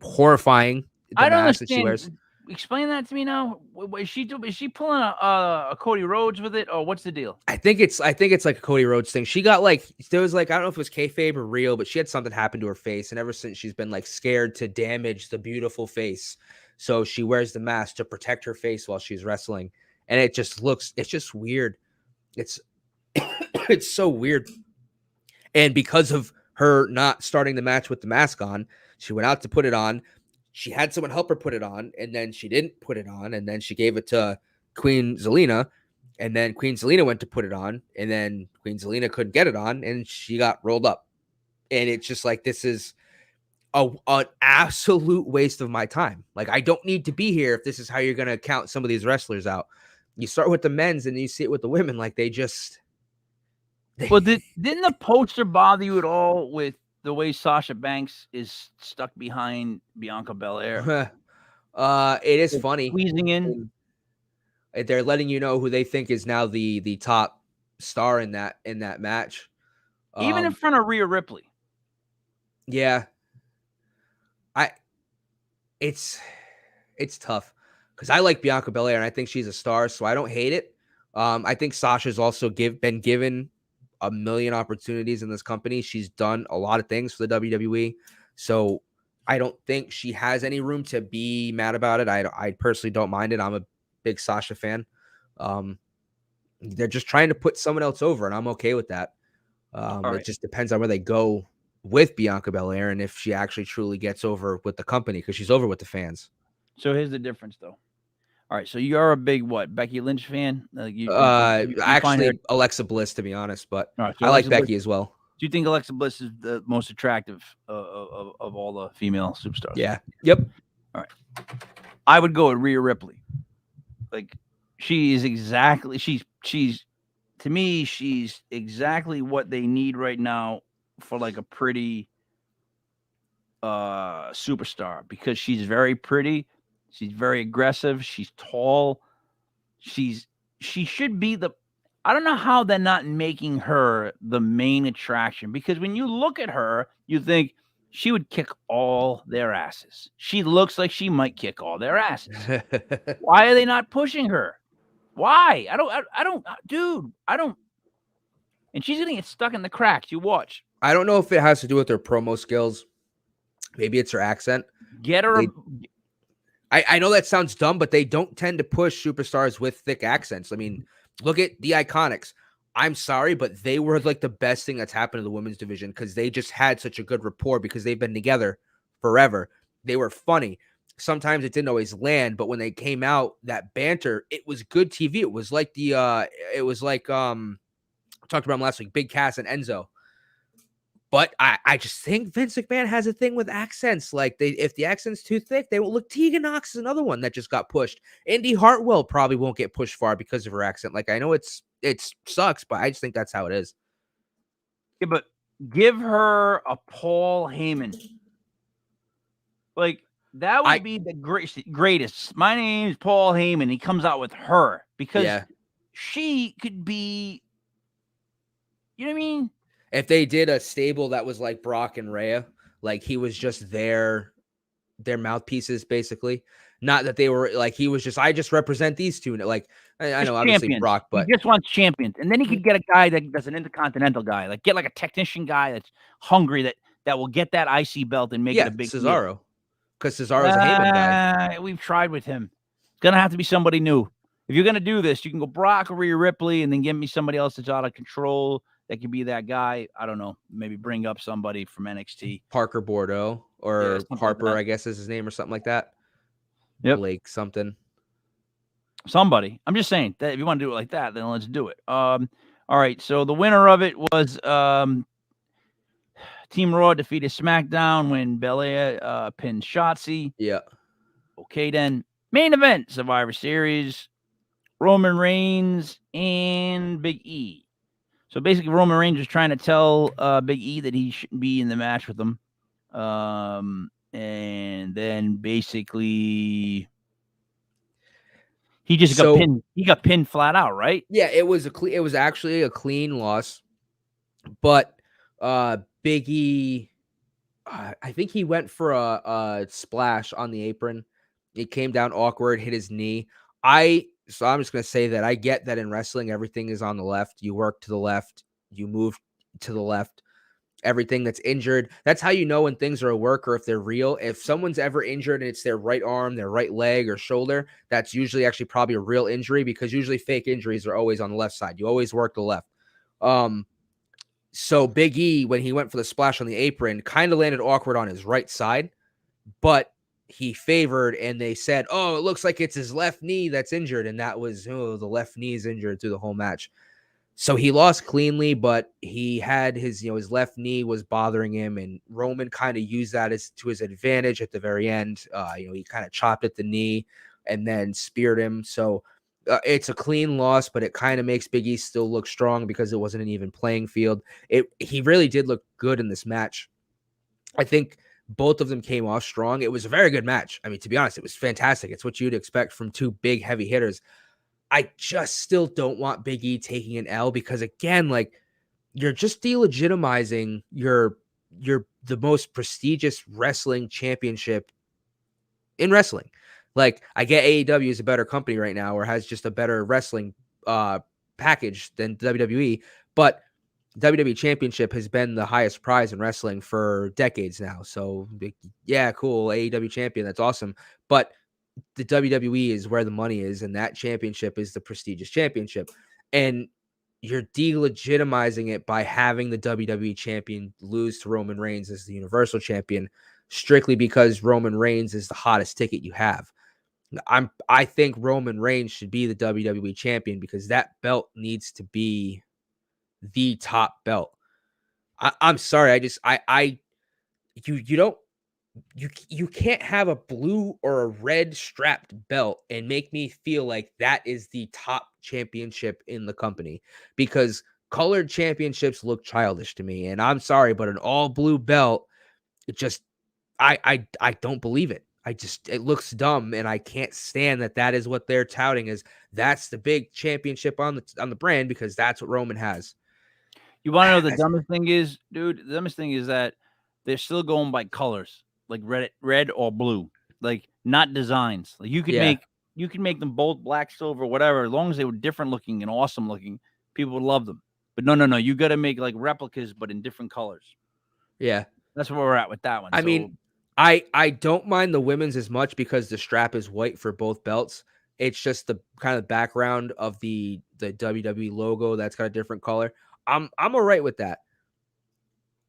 horrifying. I don't understand. That she wears. Explain that to me now. Is she pulling a Cody Rhodes with it, or what's the deal? I think it's like a Cody Rhodes thing. She got there was I don't know if it was kayfabe or real, but she had something happen to her face, and ever since she's been scared to damage the beautiful face, so she wears the mask to protect her face while she's wrestling, and it's just weird. It's it's so weird, and because of her not starting the match with the mask on, she went out to put it on. She had someone help her put it on, and then she didn't put it on, and then she gave it to Queen Zelina, and then Queen Zelina went to put it on, and then Queen Zelina couldn't get it on, and she got rolled up. And it's just this is an absolute waste of my time. I don't need to be here if this is how you're going to count some of these wrestlers out. You start with the men's, and you see it with the women. They just... Well, didn't the poster bother you at all with the way Sasha Banks is stuck behind Bianca Belair? It is funny. Squeezing in. They're letting you know who they think is now the top star in that match. Even in front of Rhea Ripley. Yeah. It's tough because I like Bianca Belair and I think she's a star, so I don't hate it. I think Sasha's also been given a million opportunities in this company. She's done a lot of things for the WWE. So I don't think she has any room to be mad about it. I personally don't mind it. I'm a big Sasha fan. They're just trying to put someone else over, and I'm okay with that. It just depends on where they go with Bianca Belair and if she actually truly gets over with the company because she's over with the fans. So here's the difference, though. All right, so you're a big Becky Lynch fan? You find her. Actually, Alexa Bliss, to be honest, but All right, so I like Alexa Bliss, Becky as well. do you think Alexa Bliss is the most attractive of all the female superstars? Yeah. Yep. All right. I would go with Rhea Ripley. Like, she is exactly she's to me, she's exactly what they need right now for like a pretty superstar, because she's very pretty, she's very aggressive, she's tall, she should be the I don't know how they're not making her the main attraction, because when you look at her, you think she would kick all their asses. She looks like she might kick all their asses. Why are they not pushing her? Why? I don't, dude, I don't. And she's gonna get stuck in the cracks. You watch. I don't know if it has to do with her promo skills. Maybe it's her accent. Get her. I know that sounds dumb, but they don't tend to push superstars with thick accents. I mean, look at the Iconics. I'm sorry, but they were like the best thing that's happened to the women's division, because they just had such a good rapport because they've been together forever. They were funny. Sometimes it didn't always land, but when they came out, that banter, it was good TV. It was like talked about him last week, Big Cass and Enzo. But I just think Vince McMahon has a thing with accents. Like, if the accent's too thick, they won't look. Tegan Knox is another one that just got pushed. Indy Hartwell probably won't get pushed far because of her accent. Like, I know it sucks, but I just think that's how it is. Yeah, but give her a Paul Heyman. Like, that would be the greatest. My name is Paul Heyman. He comes out with her, because she could be, you know what I mean? If they did a stable that was like Brock and Rhea, like he was just their mouthpieces, basically. Not that they were like, he was just, I just represent these two. Like, I know obviously champions. Brock, but he just wants champions. And then he could get a guy that's an intercontinental guy, like get like a technician guy that's hungry, that will get that IC belt and make it a big Cesaro. Because Cesaro's a Heyman guy. We've tried with him. It's gonna have to be somebody new. If you're gonna do this, you can go Brock or Rhea Ripley, and then give me somebody else that's out of control that could be that guy. I don't know. Maybe bring up somebody from NXT. Parker Bordeaux or Harper, like I guess is his name, or something like that. Yep. Blake something. Somebody. I'm just saying that if you want to do it like that, then let's do it. All right. So the winner of it was Team Raw defeated SmackDown when Belair pinned Shotzi. Yeah. Okay, then. Main event, Survivor Series, Roman Reigns and Big E. So basically, Roman Reigns was trying to tell Big E that he shouldn't be in the match with him. And then basically he just got pinned. He got pinned flat out, right? Yeah, it was actually a clean loss. But Big E, I think he went for a splash on the apron. It came down awkward, hit his knee. So I'm just going to say that I get that in wrestling, everything is on the left. You work to the left. You move to the left. Everything that's injured, that's how you know when things are a work or if they're real. If someone's ever injured and it's their right arm, their right leg or shoulder, that's usually actually probably a real injury, because usually fake injuries are always on the left side. You always work the left. So Big E, when he went for the splash on the apron, kind of landed awkward on his right side, but he favored, and they said, oh, it looks like it's his left knee that's injured. And that was, the left knee is injured through the whole match. So he lost cleanly, but he had his left knee was bothering him, and Roman kind of used that to his advantage at the very end. He kind of chopped at the knee and then speared him. So it's a clean loss, but it kind of makes Big E still look strong because it wasn't an even playing field. He really did look good in this match. I think both of them came off strong. It was a very good match. I mean, to be honest, it was fantastic. It's what you'd expect from two big heavy hitters. I just still don't want Big E taking an L, because again, like, you're just delegitimizing the most prestigious wrestling championship in wrestling. Like, I get AEW is a better company right now, or has just a better wrestling package than WWE, but WWE Championship has been the highest prize in wrestling for decades now. So yeah, cool, AEW champion, that's awesome. But the WWE is where the money is, and that championship is the prestigious championship. And you're delegitimizing it by having the WWE champion lose to Roman Reigns as the Universal champion, strictly because Roman Reigns is the hottest ticket you have. I think Roman Reigns should be the WWE champion because that belt needs to be the top belt. I'm sorry. You don't you can't have a blue or a red strapped belt and make me feel like that is the top championship in the company, because colored championships look childish to me. And I'm sorry, but an all blue belt, it just I don't believe it. It looks dumb, and I can't stand that is what they're touting as that's the big championship on the brand, because that's what Roman has. You want to know the dumbest thing is, dude? The dumbest thing is that they're still going by colors, like red or blue, like not designs. Like you can make them both black, silver, whatever, as long as they were different looking and awesome looking, people would love them. But no, you got to make like replicas, but in different colors. Yeah, that's where we're at with that one. I mean, I don't mind the women's as much because the strap is white for both belts. It's just the kind of background of the WWE logo that's got a different color. I'm all right with that.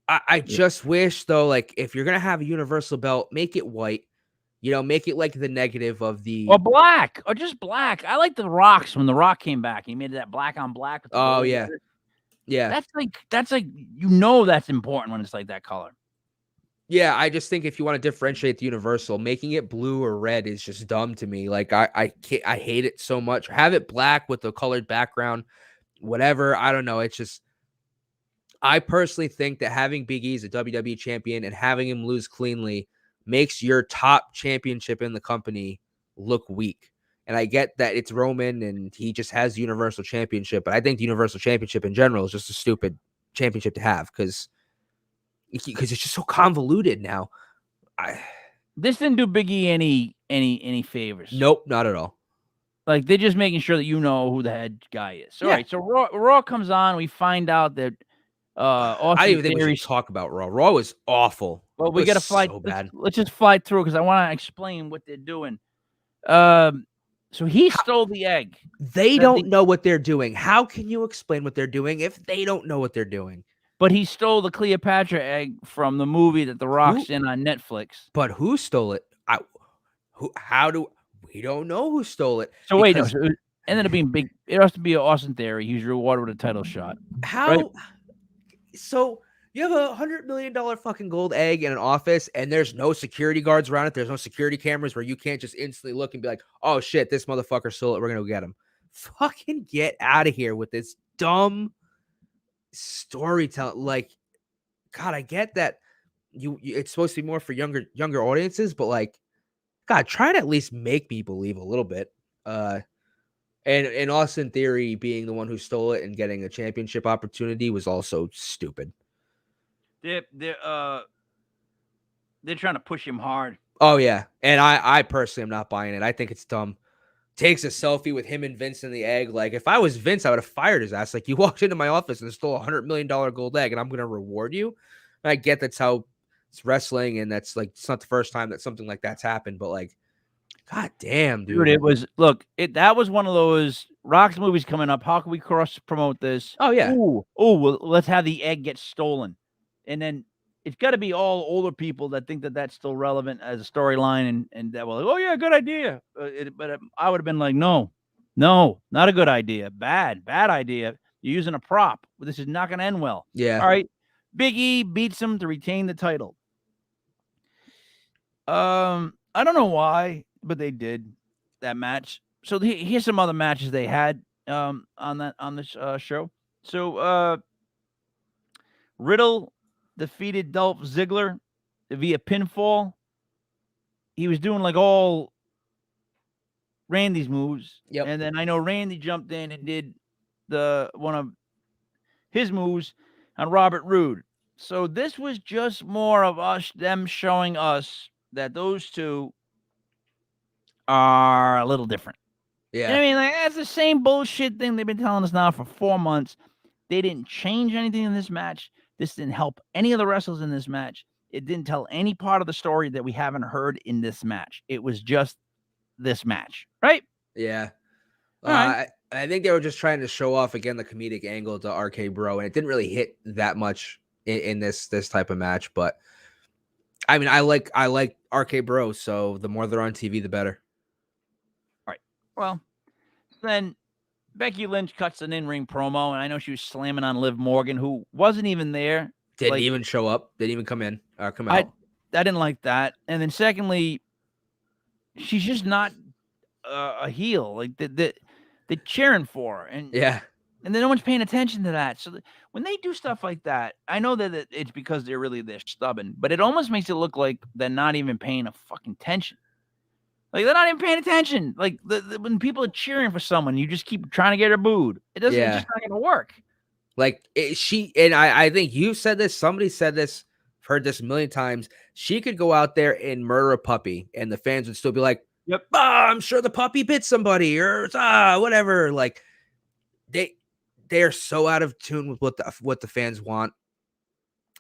I just wish though, like if you're gonna have a universal belt, make it white. Make it like the negative of the or black, or just black. I like the Rocks when the Rock came back. He made that black on black. With the gold yeah. letters. Yeah. That's like that's important when it's like that color. Yeah, I just think if you want to differentiate the universal, making it blue or red is just dumb to me. Like I hate it so much. Have it black with the colored background, whatever. I don't know. It's just, I personally think that having Big E as a WWE champion and having him lose cleanly makes your top championship in the company look weak. And I get that it's Roman and he just has the Universal Championship, but I think the Universal Championship in general is just a stupid championship to have because it's just so convoluted now. This didn't do Big E any favors. Nope, not at all. Like they're just making sure that you know who the head guy is. All right, so Raw comes on. We find out that I didn't even think we should talk about Raw. Raw was awful. Well, we got to fly. So bad. Let's just fly through because I want to explain what they're doing. So he stole the egg. They don't know what they're doing. How can you explain what they're doing if they don't know what they're doing? But he stole the Cleopatra egg from the movie that The Rock's in on Netflix. But who stole it? We don't know who stole it. So wait, no. So it ended up being big. It has to be an Austin Theory. He was rewarded with a title shot. How? Right? So you have $100 million fucking gold egg in an office, and there's no security guards around it. There's no security cameras where you can't just instantly look and be like, "Oh shit, this motherfucker stole it. We're gonna go get him." Fucking get out of here with this dumb storytelling. Like, God, I get that it's supposed to be more for younger audiences, but like, God, try to at least make me believe a little bit. And Austin Theory being the one who stole it and getting a championship opportunity was also stupid. They're trying to push him hard. Oh yeah, and I personally am not buying it. I think it's dumb. Takes a selfie with him and Vince in the egg. Like if I was Vince, I would have fired his ass. Like you walked into my office and stole $100 million gold egg, and I'm gonna reward you. And I get that's how it's wrestling, and that's like it's not the first time that something like that's happened, but like, God damn, dude. It was that was one of those Rock's movies coming up. How can we cross promote this? Oh yeah. Well, let's have the egg get stolen, and then it's got to be all older people that think that that's still relevant as a storyline, and that well, oh yeah, good idea. But I would have been like, no, not a good idea. Bad idea. You're using a prop. This is not going to end well. Yeah. All right. Big E beats him to retain the title. I don't know why, but they did that match. So here's some other matches they had on this show. So Riddle defeated Dolph Ziggler via pinfall. He was doing like all Randy's moves. Yep. And then I know Randy jumped in and did one of his moves on Robert Roode. So this was just more of them showing us that those two are a little different. Yeah. I mean, like, that's the same bullshit thing they've been telling us now for 4 months. They didn't change anything in this match. This didn't help any of the wrestlers in this match. It didn't tell any part of the story that we haven't heard in this match. It was just this match, right? Yeah. Right. I think they were just trying to show off again the comedic angle to RK Bro, and it didn't really hit that much in this type of match. But I mean, I like RK Bro, so the more they're on TV, the better. Well, then Becky Lynch cuts an in-ring promo, and I know she was slamming on Liv Morgan, who wasn't even there. Didn't even show up. Didn't even come in. Come I out. didn't like that. And then secondly, she's just not a heel. Like they're cheering for her, and Yeah. then no one's paying attention to that. So when they do stuff like that, I know that it's because they're stubborn, but it almost makes it look like they're not even paying a fucking attention. Like they're not even paying attention. Like when people are cheering for someone, you just keep trying to get her booed. It's just not going to work. Like I think you said this. Somebody said this. Heard this a million times. She could go out there and murder a puppy, and the fans would still be like, "Yep, I'm sure the puppy bit somebody, or whatever." Like they are so out of tune with what the fans want.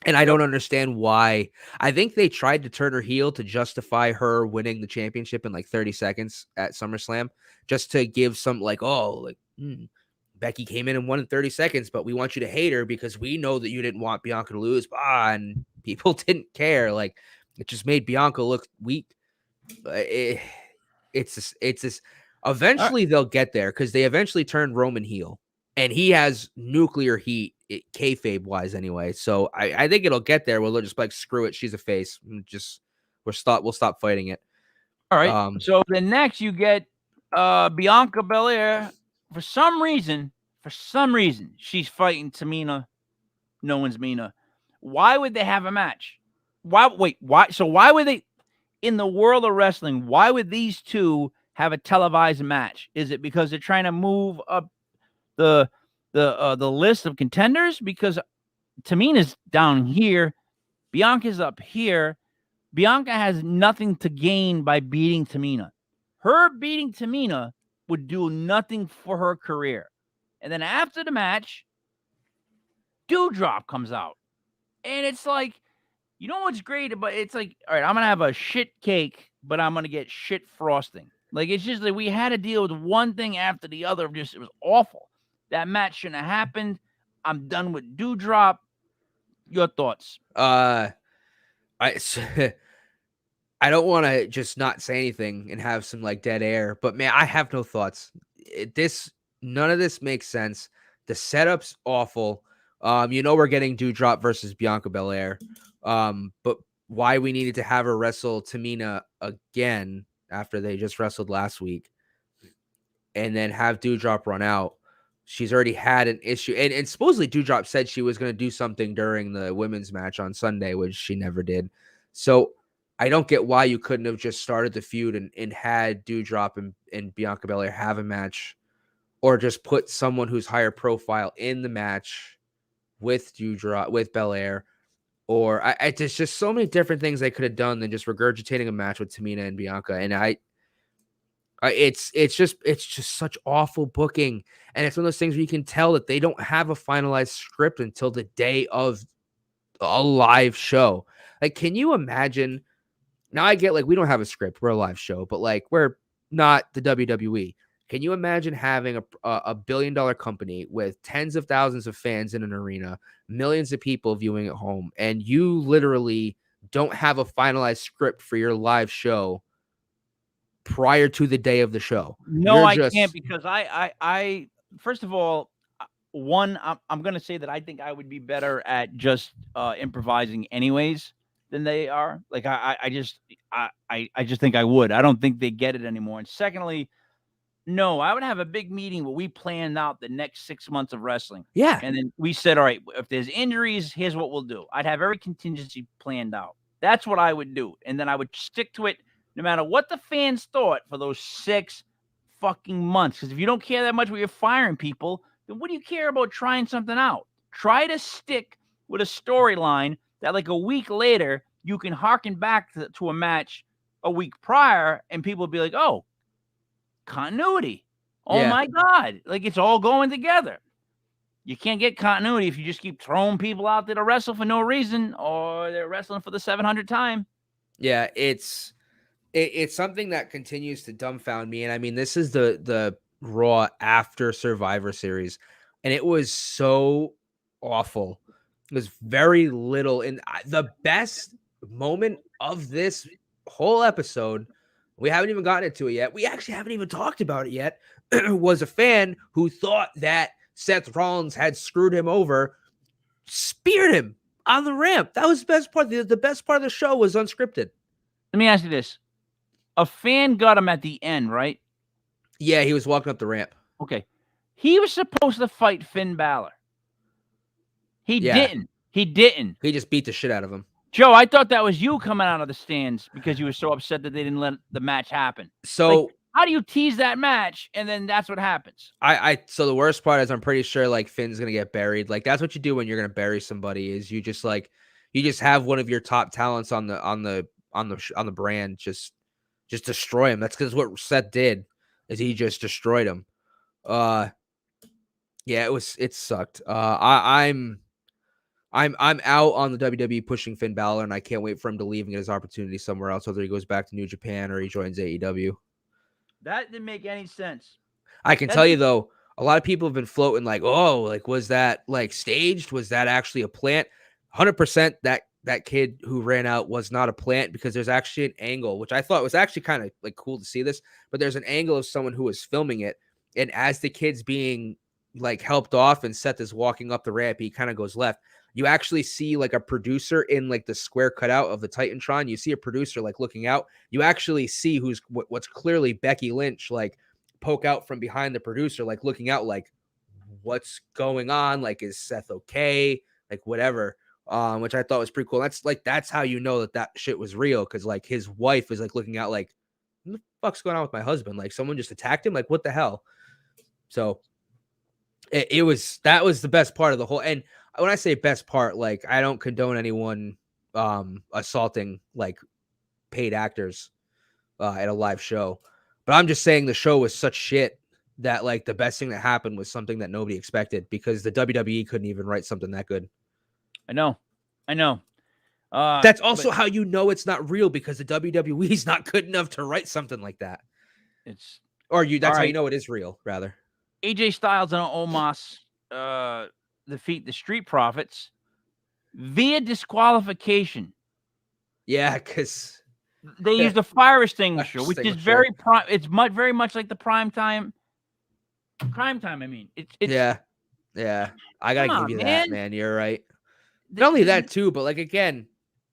And I don't understand why. I think they tried to turn her heel to justify her winning the championship in like 30 seconds at SummerSlam, just to give some Becky came in and won in 30 seconds, but we want you to hate her because we know that you didn't want Bianca to lose. And people didn't care. Like, it just made Bianca look weak. It's this. Eventually they'll get there because they eventually turned Roman heel. And he has nuclear heat, kayfabe wise, anyway. So I think it'll get there where they'll just like, screw it, she's a face. We'll stop fighting it. All right. So then next you get Bianca Belair. For some reason, she's fighting Tamina. No one's Mina. Why would they have a match? Why? So why would they, in the world of wrestling, why would these two have a televised match? Is it because they're trying to move up the list of contenders? Because Tamina's down here, Bianca's up here. Bianca has nothing to gain by beating Tamina. Her beating Tamina would do nothing for her career. And then after the match, Doudrop comes out. And it's like, you know what's great? But it's like, all right, I'm going to have a shit cake, but I'm going to get shit frosting. Like, it's just like we had to deal with one thing after the other. It was awful. That match shouldn't have happened. I'm done with Doudrop. Your thoughts? I don't want to just not say anything and have some like dead air, but man, I have no thoughts. None of this makes sense. The setup's awful. We're getting Doudrop versus Bianca Belair. But why we needed to have her wrestle Tamina again after they just wrestled last week, and then have Doudrop run out. She's already had an issue, and supposedly Doudrop said she was going to do something during the women's match on Sunday, which she never did. So I don't get why you couldn't have just started the feud and had Doudrop and Bianca Belair have a match, or just put someone who's higher profile in the match with Belair. Or there's just so many different things they could have done than just regurgitating a match with Tamina and Bianca. And it's just such awful booking. And it's one of those things where you can tell that they don't have a finalized script until the day of a live show. Like, can you imagine? Now I get, like, we don't have a script. We're a live show, but like, we're not the WWE. Can you imagine having a $1 billion company with tens of thousands of fans in an arena, millions of people viewing at home, and you literally don't have a finalized script for your live show prior to the day of the show? No, I can't, because I first of all, I'm going to say that I think I would be better at just improvising anyways than they are. Like I just think I would. I don't think they get it anymore. And secondly, no, I would have a big meeting where we planned out the next 6 months of wrestling. Yeah. And then we said, all right, if there's injuries, here's what we'll do. I'd have every contingency planned out. That's what I would do. And then I would stick to it no matter what the fans thought for those 6 fucking months. Because if you don't care that much when you're firing people, then what do you care about trying something out? Try to stick with a storyline that, like, a week later, you can harken back to a match a week prior, and people will be like, oh, continuity. Oh my God. Like, it's all going together. You can't get continuity if you just keep throwing people out there to wrestle for no reason, or they're wrestling for the 700th time. Yeah, it's something that continues to dumbfound me. And I mean, this is the Raw after Survivor Series, and it was so awful. It was very little. And the best moment of this whole episode we haven't even gotten into it yet. We actually haven't even talked about it yet. Was a fan who thought that Seth Rollins had screwed him over, speared him on the ramp. That was the best part. The best part of the show was unscripted. Let me ask you this. A fan got him at the end, right? Yeah, he was walking up the ramp. Okay. He was supposed to fight Finn Balor. He didn't. He didn't. He just beat the shit out of him. Joe, I thought that was you coming out of the stands because you were so upset that they didn't let the match happen. So like, how do you tease that match and then that's what happens? So the worst part is I'm pretty sure like Finn's gonna get buried. Like that's what you do when you're gonna bury somebody is you just have one of your top talents on the brand just destroy him. That's because what Seth did is he just destroyed him. Yeah, it sucked. I'm out on the WWE pushing Finn Balor, and I can't wait for him to leave and get his opportunity somewhere else, whether he goes back to New Japan or he joins AEW. That didn't make any sense. I can tell you, though, a lot of people have been floating like, oh, like, was that, like, staged? Was that actually a plant? 100% that kid who ran out was not a plant because there's actually an angle, which I thought was actually kind of, like, cool to see this, but there's an angle of someone who was filming it, and as the kid's being, like, helped off and Seth is walking up the ramp, he kind of goes left. You actually see like a producer in like the square cutout of the Titantron. You see a producer like looking out. You actually see what's clearly Becky Lynch like poke out from behind the producer, like looking out, like what's going on? Like, is Seth okay? Like whatever. Which I thought was pretty cool. That's how you know that shit was real because like his wife is like looking out, like what the fuck's going on with my husband? Like someone just attacked him. Like what the hell? So that was the best part of the whole. And when I say best part, like I don't condone anyone assaulting like paid actors at a live show, but I'm just saying the show was such shit that like the best thing that happened was something that nobody expected because the WWE couldn't even write something that good. I know. That's also how you know it's not real because the WWE is not good enough to write something like that. That's how you know it is real, rather. AJ Styles and Omos defeat the Street Profits via disqualification. Yeah, because they used a fire extinguisher, which is very very much like the prime time. I mean, it's yeah. I gotta give you that, man. You're right. Not only that too, but like again,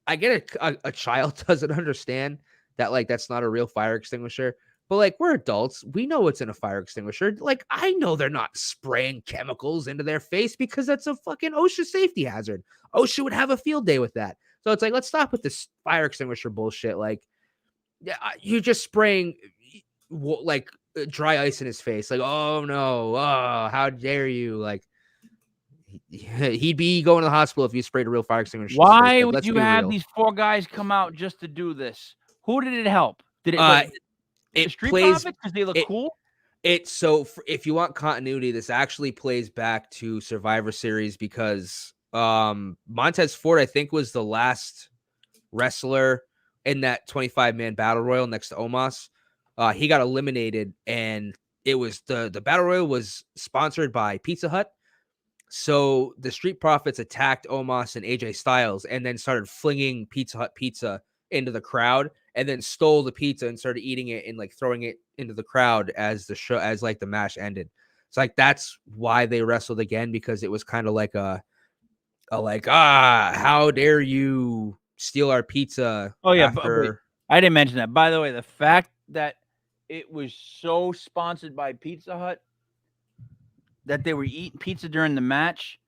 I get a child doesn't understand that like that's not a real fire extinguisher. But like we're adults, we know what's in a fire extinguisher. Like I know they're not spraying chemicals into their face because that's a fucking OSHA safety hazard. OSHA would have a field day with that. So it's like let's stop with this fire extinguisher bullshit. Like, yeah, you're just spraying like dry ice in his face. Like, oh no, oh how dare you? Like, he'd be going to the hospital if you sprayed a real fire extinguisher. Why would you have these 4 guys come out just to do this? Who did it help? Did it? It Street plays because they look cool. If you want continuity, this actually plays back to Survivor Series because Montez Ford, I think, was the last wrestler in that 25-man battle royal next to Omos. He got eliminated, and it was the battle royal was sponsored by Pizza Hut. So the Street Profits attacked Omos and AJ Styles, and then started flinging Pizza Hut pizza into the crowd. And then stole the pizza and started eating it and like throwing it into the crowd as the match ended. It's like that's why they wrestled again because it was kind of like a how dare you steal our pizza? Oh yeah, but I didn't mention that. By the way, the fact that it was so sponsored by Pizza Hut that they were eating pizza during the match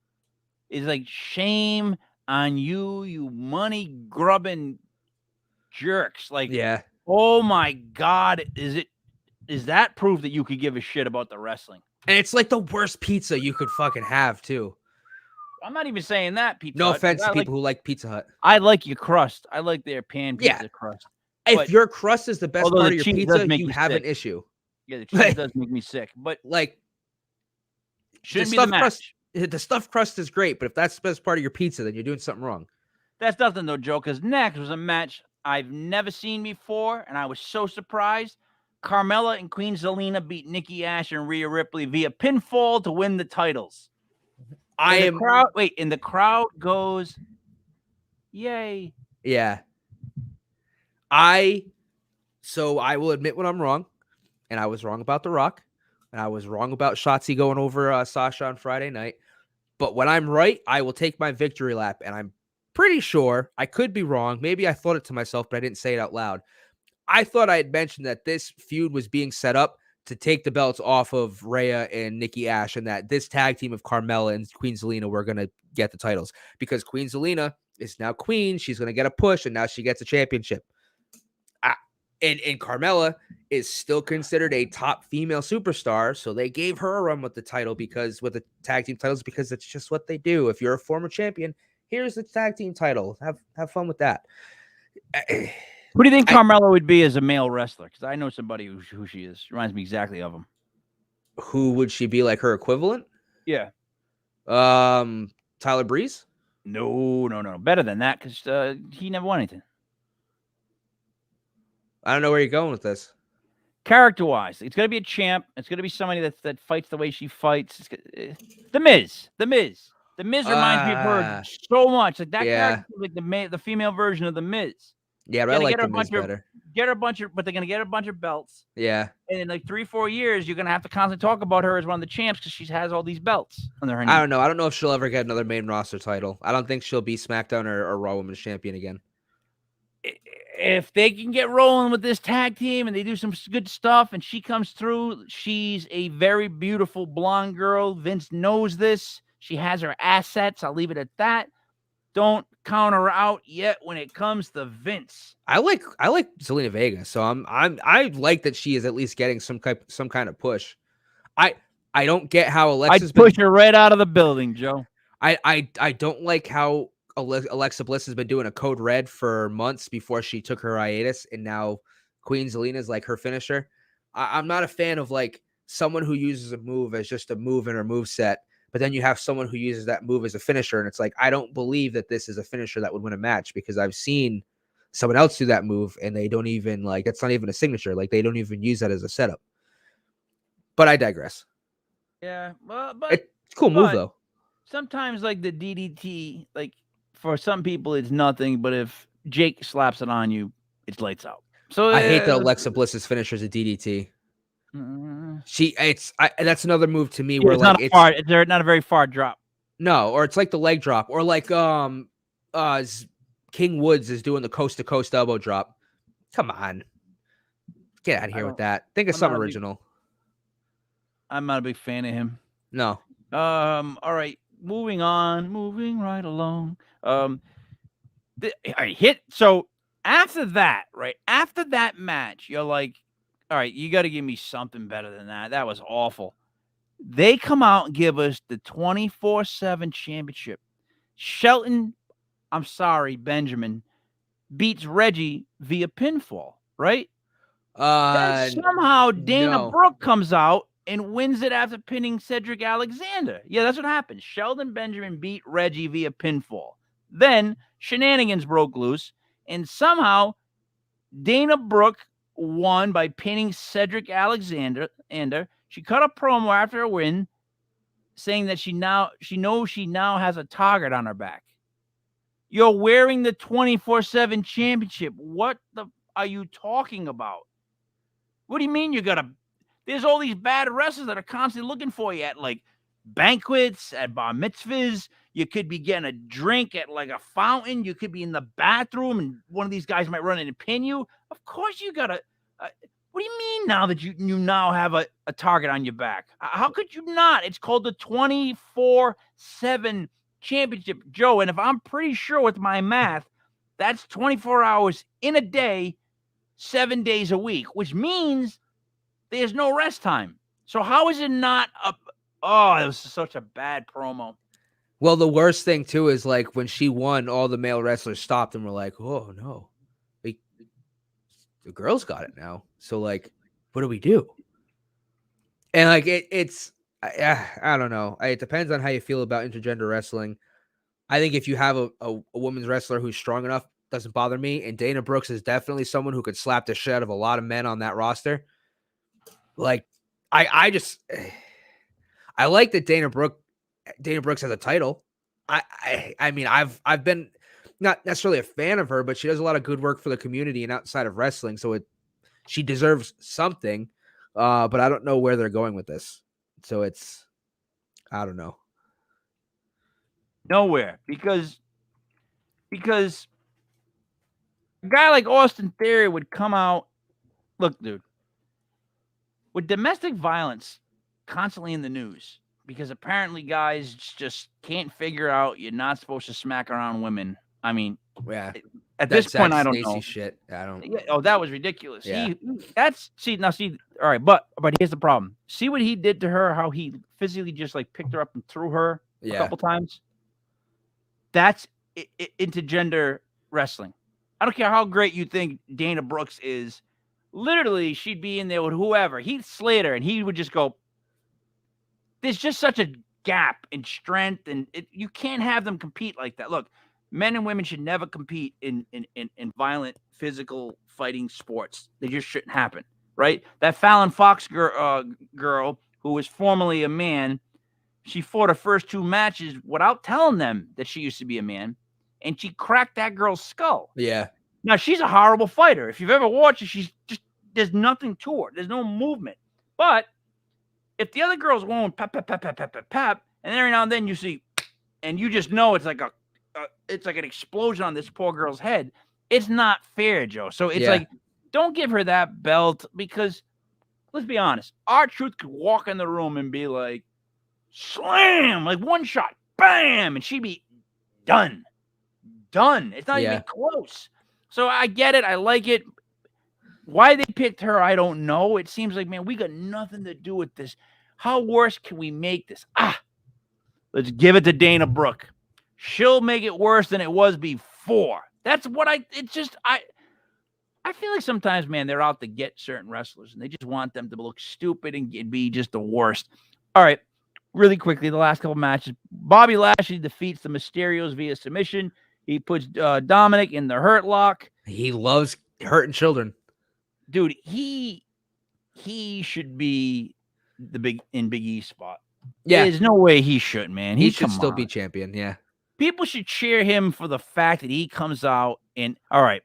is like shame on you, you money grubbing jerks. Like, yeah, oh my god, is that proof that you could give a shit about the wrestling? And it's like the worst pizza you could fucking have too. I'm not even saying that Pizza no Hut, offense to people who like Pizza Hut. I like your crust. I like their pan pizza crust. If your crust is the best part of your pizza, you have an issue. Yeah, the cheese does make me sick, but like shouldn't be the match. Crust, the stuffed crust is great, but if that's the best part of your pizza, then you're doing something wrong. That's nothing though, Joe, because next was a match I've never seen before, and I was so surprised. Carmella and Queen Zelina beat Nikki Ash and Rhea Ripley via pinfall to win the titles. The crowd goes, yay. Yeah. So I will admit when I'm wrong, and I was wrong about The Rock, and I was wrong about Shotzi going over Sasha on Friday night. But when I'm right, I will take my victory lap, and I'm pretty sure, I could be wrong. Maybe I thought it to myself, but I didn't say it out loud. I thought I had mentioned that this feud was being set up to take the belts off of Rhea and Nikki Ash, and that this tag team of Carmella and Queen Zelina were going to get the titles because Queen Zelina is now queen. She's going to get a push, and now she gets a championship. And Carmella is still considered a top female superstar, so they gave her a run with the title with the tag team titles because it's just what they do. If you're a former champion, here's the tag team title. Have fun with that. Who do you think Carmella would be as a male wrestler? Because I know somebody who she is. She reminds me exactly of him. Who would she be, like her equivalent? Yeah. Tyler Breeze? No. Better than that because he never won anything. I don't know where you're going with this. Character-wise, it's going to be a champ. It's going to be somebody that fights the way she fights. The Miz. The Miz reminds me of her so much. Like that character, like the female version of the Miz. Yeah, but I like the Miz better. But they're going to get a bunch of belts. Yeah. And in like 3-4 years, you're going to have to constantly talk about her as one of the champs because she has all these belts on her. I don't know. I don't know if she'll ever get another main roster title. I don't think she'll be SmackDown or Raw Women's Champion again. If they can get rolling with this tag team and they do some good stuff and she comes through, she's a very beautiful blonde girl. Vince knows this. She has her assets. I'll leave it at that. Don't count her out yet when it comes to Vince. I like Zelina Vega, so I like that she is at least getting some kind of push. I don't get how Alexa's push her right out of the building, Joe. I don't like how Alexa Bliss has been doing a code red for months before she took her hiatus, and now Queen Zelina is like her finisher. I'm not a fan of like someone who uses a move as just a move in her move set, but then you have someone who uses that move as a finisher, and it's like I don't believe that this is a finisher that would win a match because I've seen someone else do that move and they don't even like that's not even a signature. Like they don't even use that as a setup. But I digress. Yeah, well, but it's a cool move though. Sometimes like the DDT, like for some people it's nothing, but if Jake slaps it on you, it's lights out. So I hate that Alexa Bliss's finisher is a DDT. That's another move to me where it's like it's not a very far drop. No, or it's like the leg drop, or like King Woods is doing the coast to coast elbow drop. Come on, get out of here with that. Think of something original. I'm not a big fan of him. No. All right, moving right along. So after that, right after that match, you're like, all right, you got to give me something better than that. That was awful. They come out and give us the 24/7 championship. Shelton, I'm sorry, Benjamin, beats Reggie via pinfall, right? Then somehow Dana Brooke comes out and wins it after pinning Cedric Alexander. Yeah, that's what happened. Shelton Benjamin beat Reggie via pinfall. Then shenanigans broke loose, and somehow Dana Brooke won by pinning Cedric Alexander. She cut a promo after a win, saying that she knows she now has a target on her back. You're wearing the 24/7 championship. What are you talking about? What do you mean you got a? There's all these bad wrestlers that are constantly looking for you at like banquets, at bar mitzvahs. You could be getting a drink at like a fountain. You could be in the bathroom and one of these guys might run in and pin you. Of course you got to. What do you mean now that you now have a target on your back? How could you not? It's called the 24/7 championship, Joe. And if I'm pretty sure with my math, that's 24 hours in a day, 7 days a week, which means there's no rest time. So how is it not it was such a bad promo. Well, the worst thing too is like when she won, all the male wrestlers stopped and were like, "Oh no, the girls got it now." So like, what do we do? And like I don't know. It depends on how you feel about intergender wrestling. I think if you have a women's wrestler who's strong enough, doesn't bother me. And Dana Brooks is definitely someone who could slap the shit out of a lot of men on that roster. Like, I like that Dana Brooks has a title. I mean, I've been not necessarily a fan of her, but she does a lot of good work for the community and outside of wrestling. So she deserves something, but I don't know where they're going with this. So I don't know. Nowhere, because a guy like Austin Theory would come out. Look, dude, with domestic violence constantly in the news, because apparently guys just can't figure out you're not supposed to smack around women. I mean, Yeah, at this point, I don't Stacey know. shit. I don't. Yeah, oh, that was ridiculous. Yeah. See. All right, but here's the problem. See what he did to her? How he physically just like picked her up and threw her a couple times. That's intergender wrestling. I don't care how great you think Dana Brooks is. Literally, she'd be in there with whoever. He'd slay her, and he would just go. There's just such a gap in strength, and you can't have them compete like that. Look, men and women should never compete in violent physical fighting sports. They just shouldn't happen, right? That Fallon Fox girl who was formerly a man, she fought her first 2 matches without telling them that she used to be a man, and she cracked that girl's skull. Yeah. Now, she's a horrible fighter. If you've ever watched her, she's just, there's nothing to her. There's no movement. But if the other girl's going pap, pap, pap, pap, pap, pap, pap, and every now and then you see, and you just know it's like it's like an explosion on this poor girl's head, it's not fair, Joe. So it's like, don't give her that belt, because let's be honest, R-Truth could walk in the room and be like, slam, like one shot, bam, and she'd be done. It's not even close. So I get it. I like it. Why they picked her, I don't know. It seems like, man, we got nothing to do with this. How worse can we make this? Let's give it to Dana Brooke. She'll make it worse than it was before. That's what I feel like sometimes, man, they're out to get certain wrestlers, and they just want them to look stupid and be just the worst. All right, really quickly, the last couple matches. Bobby Lashley defeats the Mysterios via submission. He puts Dominic in the Hurt Lock. He loves hurting children. Dude, he should be the Big E spot. Yeah. There's no way he should, man. He should still be champion, yeah. People should cheer him for the fact that he comes out and, all right,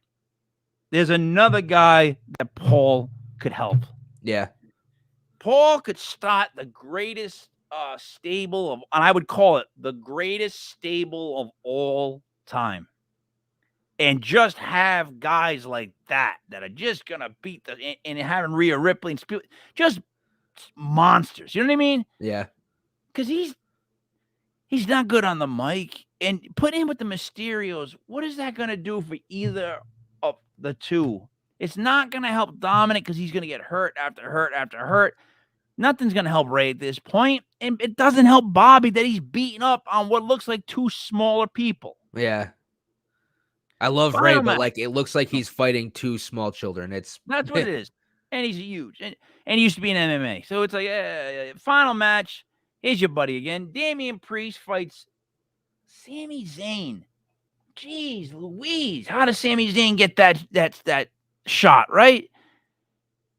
there's another guy that Paul could help. Yeah. Paul could start the greatest stable of, and I would call it the greatest stable of all time. And just have guys like that are just going to beat and having Rhea Ripley and just monsters. You know what I mean? Yeah. Because he's not good on the mic. And put him with the Mysterios, what is that going to do for either of the two? It's not going to help Dominic, because he's going to get hurt after hurt after hurt. Nothing's going to help Ray at this point. And it doesn't help Bobby that he's beating up on what looks like 2 smaller people. Yeah. I love Ray, but like it looks like he's fighting 2 small children. That's what it is. And he's huge. And he used to be in MMA. So it's like, final match. Here's your buddy again. Damian Priest fights Sami Zayn. Jeez Louise. How does Sami Zayn get that shot, right?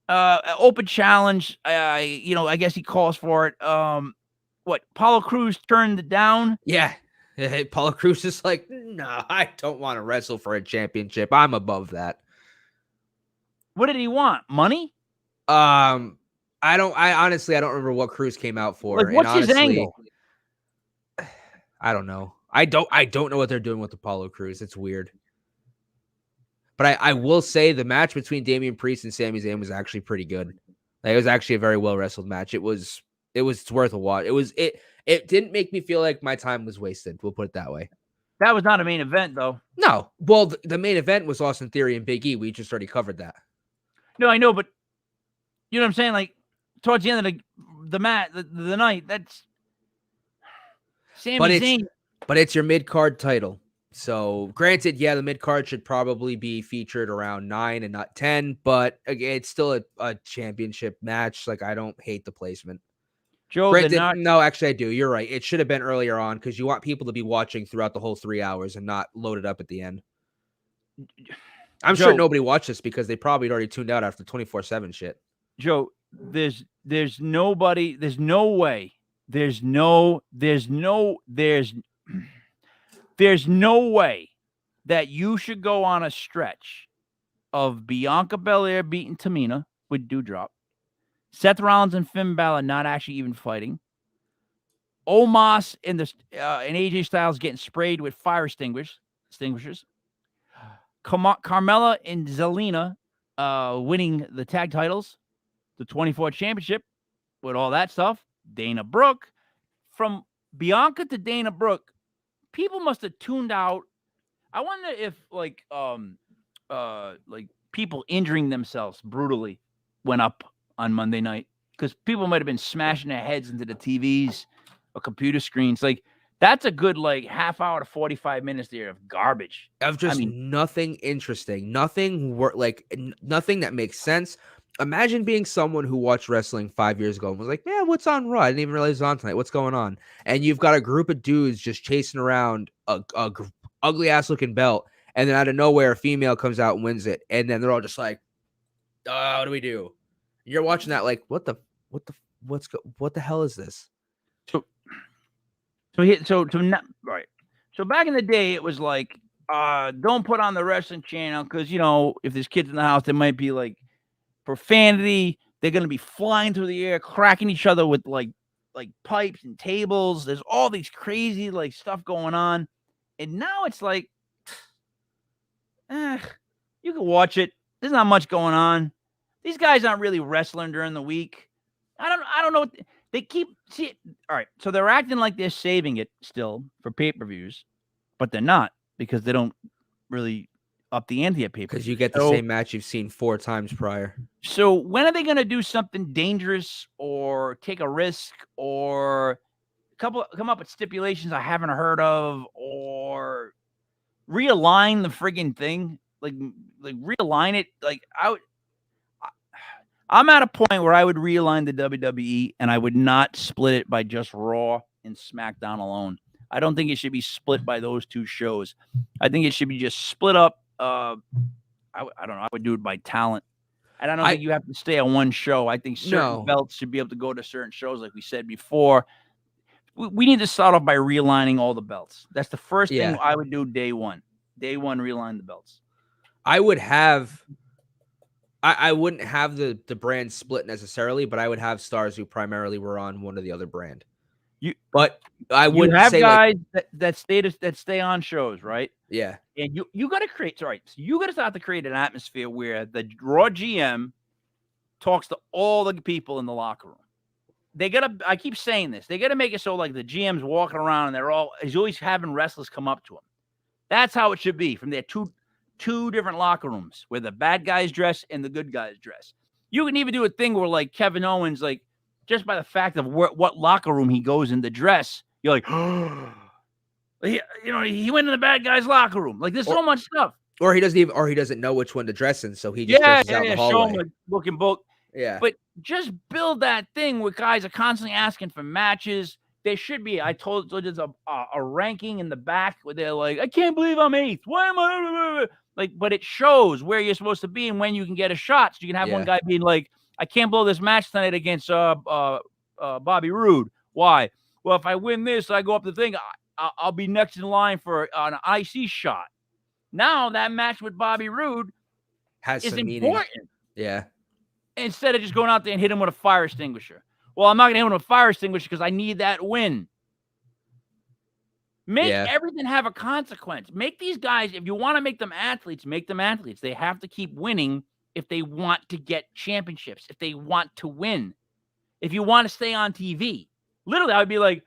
Open challenge. I guess he calls for it. Paulo Cruz turned it down? Yeah. Paulo Cruz is like, no, I don't want to wrestle for a championship. I'm above that. What did he want? Money? I honestly don't remember what Cruz came out for. Like, what's his angle? I don't know. I don't know what they're doing with Apollo Cruz. It's weird. But I will say the match between Damian Priest and Sami Zayn was actually pretty good. Like, it was actually a very well wrestled match. It's worth a watch. It didn't make me feel like my time was wasted. We'll put it that way. That was not a main event, though. No. Well, the main event was Austin Theory and Big E. We just already covered that. No, I know, but you know what I'm saying? Like, towards the end of the night, that's Sami Zayn. But it's your mid-card title. So, granted, the mid-card should probably be featured around 9 and not 10, but again, it's still a championship match. Like, I don't hate the placement. Joe, no, actually, I do. You're right. It should have been earlier on, because you want people to be watching throughout the whole 3 hours and not loaded up at the end. I'm sure nobody watched this because they probably had already tuned out after 24/7 shit. Joe, there's no way that you should go on a stretch of Bianca Belair beating Tamina with Doudrop, Seth Rollins and Finn Balor not actually even fighting, Omos and AJ Styles getting sprayed with fire extinguishers, Carmella and Zelina winning the tag titles, the 24 championship with all that stuff, Dana Brooke. From Bianca to Dana Brooke, people must have tuned out. I wonder if like people injuring themselves brutally went up on Monday night, because people might have been smashing their heads into the TVs or computer screens. Like, that's a good like half hour to 45 minutes there of garbage. Of just nothing interesting, nothing nothing that makes sense. Imagine being someone who watched wrestling 5 years ago and was like, yeah, what's on Raw? I didn't even realize it was on tonight. What's going on? And you've got a group of dudes just chasing around a ugly ass looking belt. And then out of nowhere, a female comes out and wins it. And then they're all just like, what do we do? You're watching that like, what the hell is this? So back in the day, it was like, don't put on the wrestling channel because, you know, if there's kids in the house, there might be like profanity. They're going to be flying through the air, cracking each other with like pipes and tables. There's all these crazy like stuff going on. And now it's like, you can watch it. There's not much going on. These guys aren't really wrestling during the week. I don't know. They keep all right. So they're acting like they're saving it still for pay-per-views, but they're not, because they don't really up the ante at pay-per-views. Because you get the same match you've seen 4 times prior. So when are they going to do something dangerous or take a risk or come up with stipulations I haven't heard of, or realign the friggin' thing? Like realign it. Like I'm at a point where I would realign the WWE and I would not split it by just Raw and SmackDown alone. I don't think it should be split by those 2 shows. I think it should be just split up. I don't know. I would do it by talent. And I don't think you have to stay on one show. I think certain belts should be able to go to certain shows, like we said before. We need to start off by realigning all the belts. That's the first thing I would do day one. Day one, realign the belts. I wouldn't have the brand split necessarily, but I would have stars who primarily were on one or the other brand. But I would have guys that stay on shows, right? Yeah. And you got to create. Sorry, so you got to start to create an atmosphere where the Raw GM talks to all the people in the locker room. They gotta. I keep saying this. They gotta make it so like the GM's walking around and he's always having wrestlers come up to him. That's how it should be, from their two different locker rooms where the bad guys dress and the good guys dress. You can even do a thing where like Kevin Owens, like just by the fact of what locker room he goes in to dress, you're like, he went in the bad guy's locker room. Like there's so much stuff. Or he doesn't know which one to dress in, so he just dresses out in the hallway. Show him like looking book. Yeah. But just build that thing where guys are constantly asking for matches. There should be, there's a ranking in the back where they're like, I can't believe I'm 8th. Why am I? Like, but it shows where you're supposed to be and when you can get a shot. So you can have one guy being like, I can't blow this match tonight against Bobby Roode. Why? Well, if I win this, I go up the thing, I'll be next in line for an IC shot. Now that match with Bobby Roode is important. Meaning. Yeah. Instead of just going out there and hit him with a fire extinguisher. Well, I'm not going to hit him with a fire extinguisher because I need that win. Make everything have a consequence. Make these guys, if you want to make them athletes, make them athletes. They have to keep winning if they want to get championships, if they want to win. If you want to stay on TV. Literally, I would be like,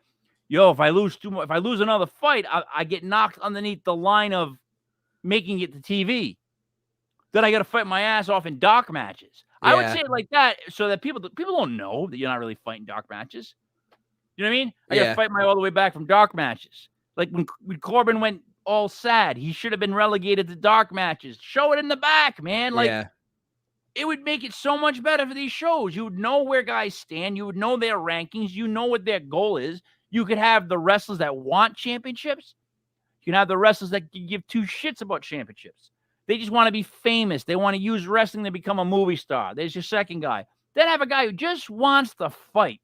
yo, if I lose another fight, I get knocked underneath the line of making it to TV. Then I got to fight my ass off in dark matches. I would say it like that so that people don't know that you're not really fighting dark matches. You know what I mean? I got to fight my all the way back from dark matches. Like when Corbin went all sad, he should have been relegated to dark matches. Show it in the back, man. Like it would make it so much better for these shows. You would know where guys stand. You would know their rankings. You know what their goal is. You could have the wrestlers that want championships. You can have the wrestlers that can give 2 shits about championships. They just want to be famous. They want to use wrestling to become a movie star. There's your second guy. Then have a guy who just wants to fight.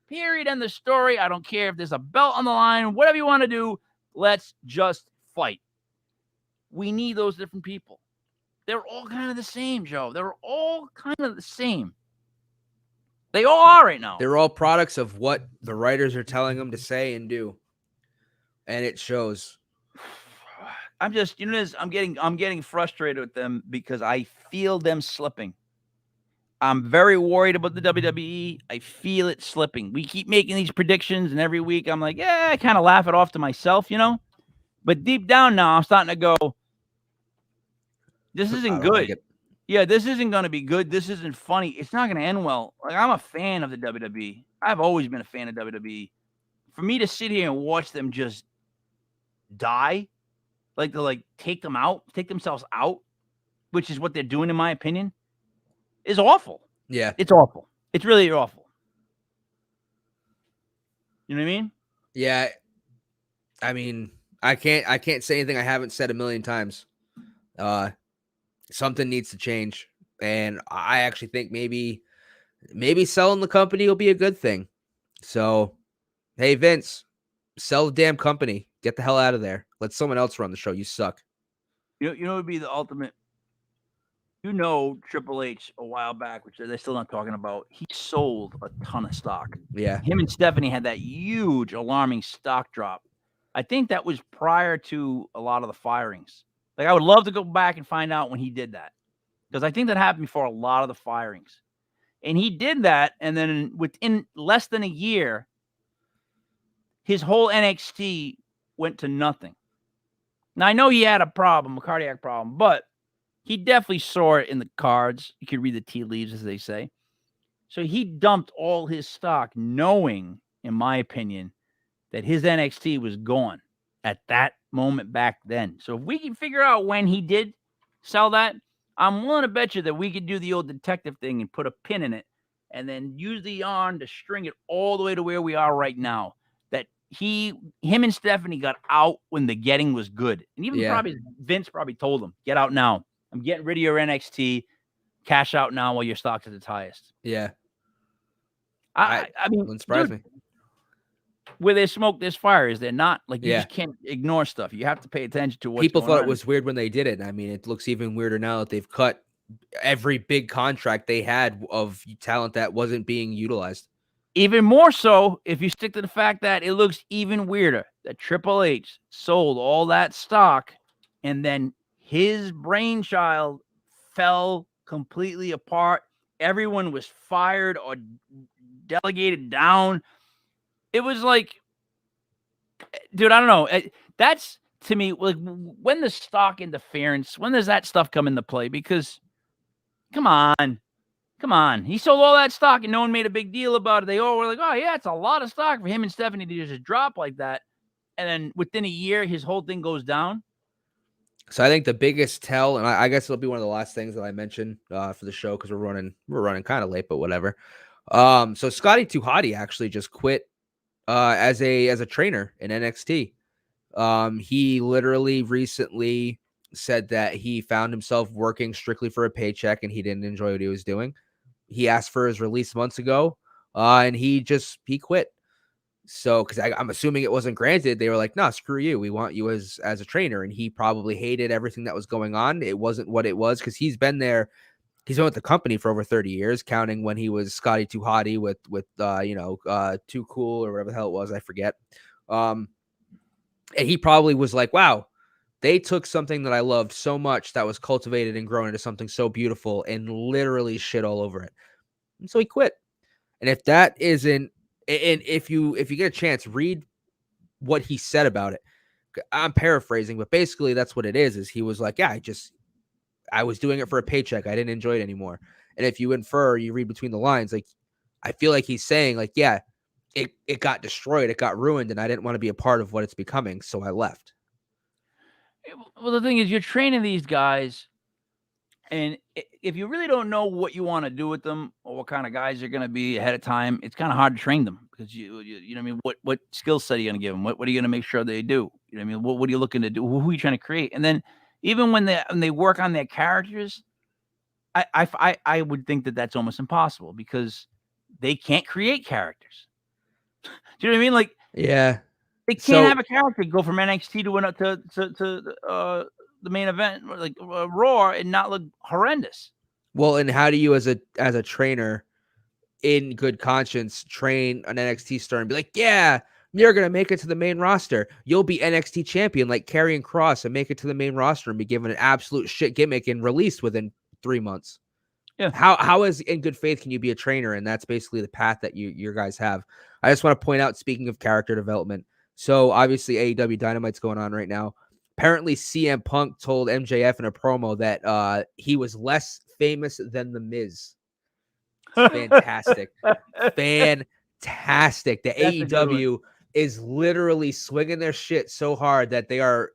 Period. End the story. I don't care if there's a belt on the line. Whatever you want to do, let's just fight. We need those different people. They're all kind of the same, Joe. They're all kind of the same. They all are right now. They're all products of what the writers are telling them to say and do, and it shows. I'm just, I'm getting frustrated with them because I feel them slipping. I'm very worried about the WWE. I feel it slipping. We keep making these predictions, and every week I'm like, yeah, I kind of laugh it off to myself, But deep down now, I'm starting to go, this isn't good. Like yeah, this isn't going to be good. This isn't funny. It's not going to end well. Like, I'm a fan of the WWE. I've always been a fan of WWE. For me to sit here and watch them just die, like to take themselves out, which is what they're doing, in my opinion, is awful. Yeah. It's awful. It's really awful. You know what I mean? Yeah. I mean, I can't say anything I haven't said a million times. Something needs to change. And I actually think maybe selling the company will be a good thing. So, hey, Vince, sell the damn company. Get the hell out of there. Let someone else run the show. You suck. You know, it would be the ultimate. Triple H a while back, which they're still not talking about. He sold a ton of stock. Yeah. Him and Stephanie had that huge, alarming stock drop. I think that was prior to a lot of the firings. Like, I would love to go back and find out when he did that, because I think that happened before a lot of the firings. And he did that, and then within less than a year, his whole NXT went to nothing. Now, I know he had a cardiac problem, but he definitely saw it in the cards. You could read the tea leaves, as they say. So he dumped all his stock, knowing, in my opinion, that his NXT was gone at that moment back then. So if we can figure out when he did sell that, I'm willing to bet you that we could do the old detective thing and put a pin in it and then use the yarn to string it all the way to where we are right now. That him and Stephanie got out when the getting was good. And even probably Vince probably told him, get out now. I'm getting rid of your NXT. Cash out now while your stock's at its highest. Yeah. I mean, wouldn't surprise me. Where there's smoke, there's fire. Is there not? Like, you Yeah. just can't ignore stuff. You have to pay attention to what's People going thought on. it was weird when they did it. I mean, it looks even weirder now that they've cut every big contract they had of talent that wasn't being utilized. Even more so if you stick to the fact that it looks even weirder that Triple H sold all that stock and then his brainchild fell completely apart. Everyone was fired or delegated down. It was like, dude, I don't know. That's, to me, like, when the stock interference, when does that stuff come into play? Because, come on. He sold all that stock and no one made a big deal about it. They all were like, oh, yeah, it's a lot of stock for him and Stephanie to just drop like that. And then within a year, his whole thing goes down. So I think the biggest tell, and I guess it'll be one of the last things that I mention for the show, because we're running kind of late, but whatever. So Scotty 2 Hotty actually just quit as a trainer in NXT. He literally recently said that he found himself working strictly for a paycheck and he didn't enjoy what he was doing. He asked for his release months ago, and he quit. So, because I'm assuming it wasn't granted, they were like, "No, screw you. We want you as a trainer." And he probably hated everything that was going on. It wasn't what it was, because he's been there. He's been with the company for over 30 years, counting when he was Scotty 2 Hotty with Too Cool or whatever the hell it was, I forget. And he probably was like, "Wow, they took something that I loved so much that was cultivated and grown into something so beautiful and literally shit all over it." And so he quit. And if that isn't, and if you get a chance, read what he said about it. I'm paraphrasing, but basically that's what it is he was like, yeah, I was doing it for a paycheck. I didn't enjoy it anymore. And if you infer, you read between the lines, like, I feel like he's saying, like, yeah, it got destroyed, it got ruined, and I didn't want to be a part of what it's becoming, so I left. Well, the thing is, you're training these guys, and if you really don't know what you want to do with them or what kind of guys you're going to be ahead of time, it's kind of hard to train them, because you know what I mean, what skill set are you going to give them? What are you going to make sure they do? You know what I mean? What are you looking to do? Who are you trying to create? And then even when they work on their characters, I would think that that's almost impossible, because they can't create characters. Do you know what I mean? Like, yeah, they can't have a character go from NXT to the main event, like Raw, and not look horrendous. Well, and how do you, as a trainer, in good conscience, train an NXT star and be like, yeah, you're gonna make it to the main roster. You'll be NXT champion like Karrion Kross and make it to the main roster and be given an absolute shit gimmick and released within 3 months. Yeah. How is in good faith can you be a trainer? And that's basically the path that your guys have. I just want to point out, speaking of character development, so obviously AEW Dynamite's going on right now. Apparently CM Punk told MJF in a promo that he was less famous than The Miz. Fantastic. Fantastic. The AEW is literally swinging their shit so hard that they are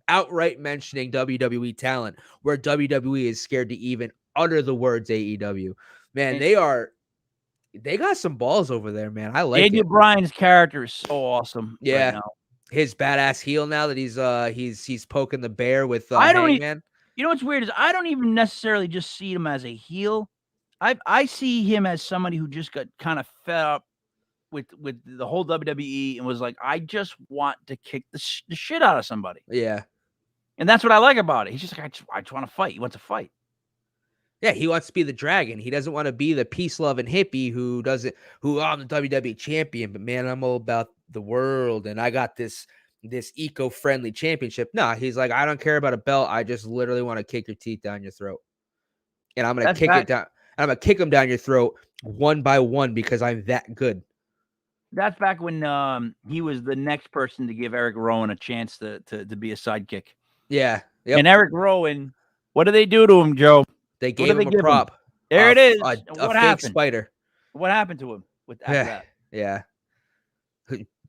outright mentioning WWE talent, where WWE is scared to even utter the words AEW. Man, they got some balls over there, man. I like Daniel it. Bryan's character is so awesome. Yeah. Right now. His badass heel now that he's poking the bear with I don't Hangman. You know what's weird is I don't even necessarily just see him as a heel. I see him as somebody who just got kind of fed up with the whole WWE and was like, I just want to kick the shit out of somebody. Yeah. And that's what I like about it. He's just like, I just want to fight. He wants to fight. Yeah, he wants to be the dragon. He doesn't want to be the peace-loving hippie who I'm the WWE champion, but man, I'm all about the world and I got this eco-friendly championship. No, he's like, I don't care about a belt. I just literally want to kick your teeth down your throat. And I'm going to kick it down. I'm going to kick them down your throat one by one because I'm that good. That's back when he was the next person to give Eric Rowan a chance to be a sidekick. Yeah. Yep. And Eric Rowan, what did they do to him, Joe? They gave him a prop. There it is. A what fake happened? spider. What happened to him after that? Yeah.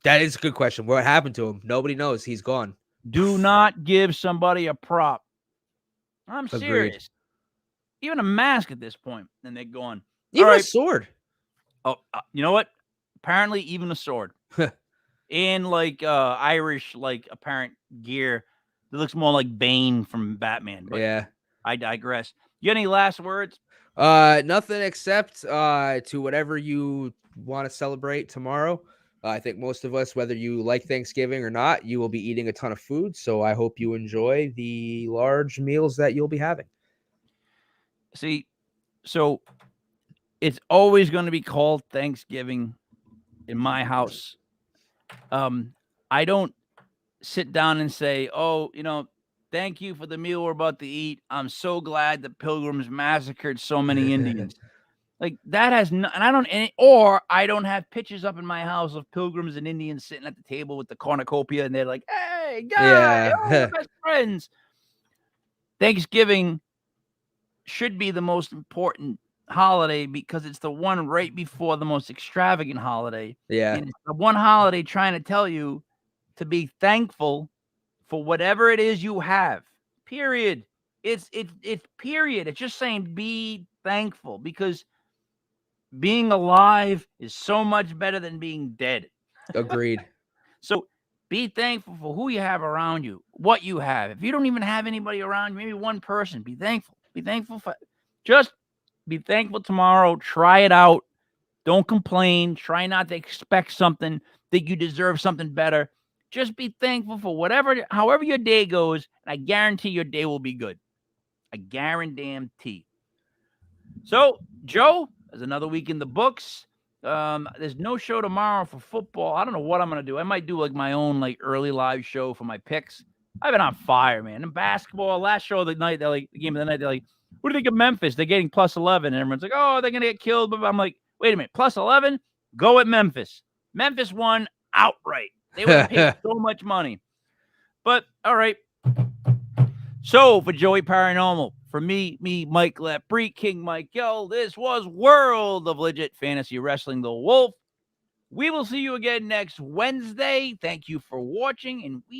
That is a good question. What happened to him? Nobody knows. He's gone. Do not give somebody a prop. I'm Agreed. serious. Even a mask at this point, and they're gone. Even a sword. Oh, you know what? Apparently, even a sword. And like Irish, like apparent gear that looks more like Bane from Batman. But yeah. I digress. You got any last words? Nothing except to whatever you want to celebrate tomorrow. I think most of us, whether you like Thanksgiving or not, you will be eating a ton of food. So I hope you enjoy the large meals that you'll be having. See, so it's always going to be called Thanksgiving in my house. I don't sit down and say, oh, thank you for the meal we're about to eat. I'm so glad the Pilgrims massacred so many Indians. Like that has no, and I don't have pictures up in my house of Pilgrims and Indians sitting at the table with the cornucopia, and they're like, "Hey, guy, we're best friends." Thanksgiving should be the most important holiday because it's the one right before the most extravagant holiday. Yeah, and it's the one holiday trying to tell you to be thankful for whatever it is you have. Period. It's period. It's just saying be thankful because being alive is so much better than being dead. Agreed. So be thankful for who you have around you, what you have. If you don't even have anybody around you, maybe one person, be thankful. Be thankful for just be thankful tomorrow. Try it out. Don't complain. Try not to expect something that you deserve something better. Just be thankful for however your day goes. And I guarantee your day will be good. I guarantee. So, Joe, there's another week in the books. There's no show tomorrow for football. I don't know what I'm going to do. I might do like my own like early live show for my picks. I've been on fire, man. In basketball, last show of the night, the game of the night, they're like, what do you think of Memphis? They're getting +11. And everyone's like, oh, they're going to get killed. But I'm like, wait a minute, +11? Go at Memphis. Memphis won outright. They would have paid so much money. But, all right. So, for Joey Paranormal, for me, Mike Lepre, King Michael, this was World of Legit Fantasy Wrestling, The Wolf. We will see you again next Wednesday. Thank you for watching, and we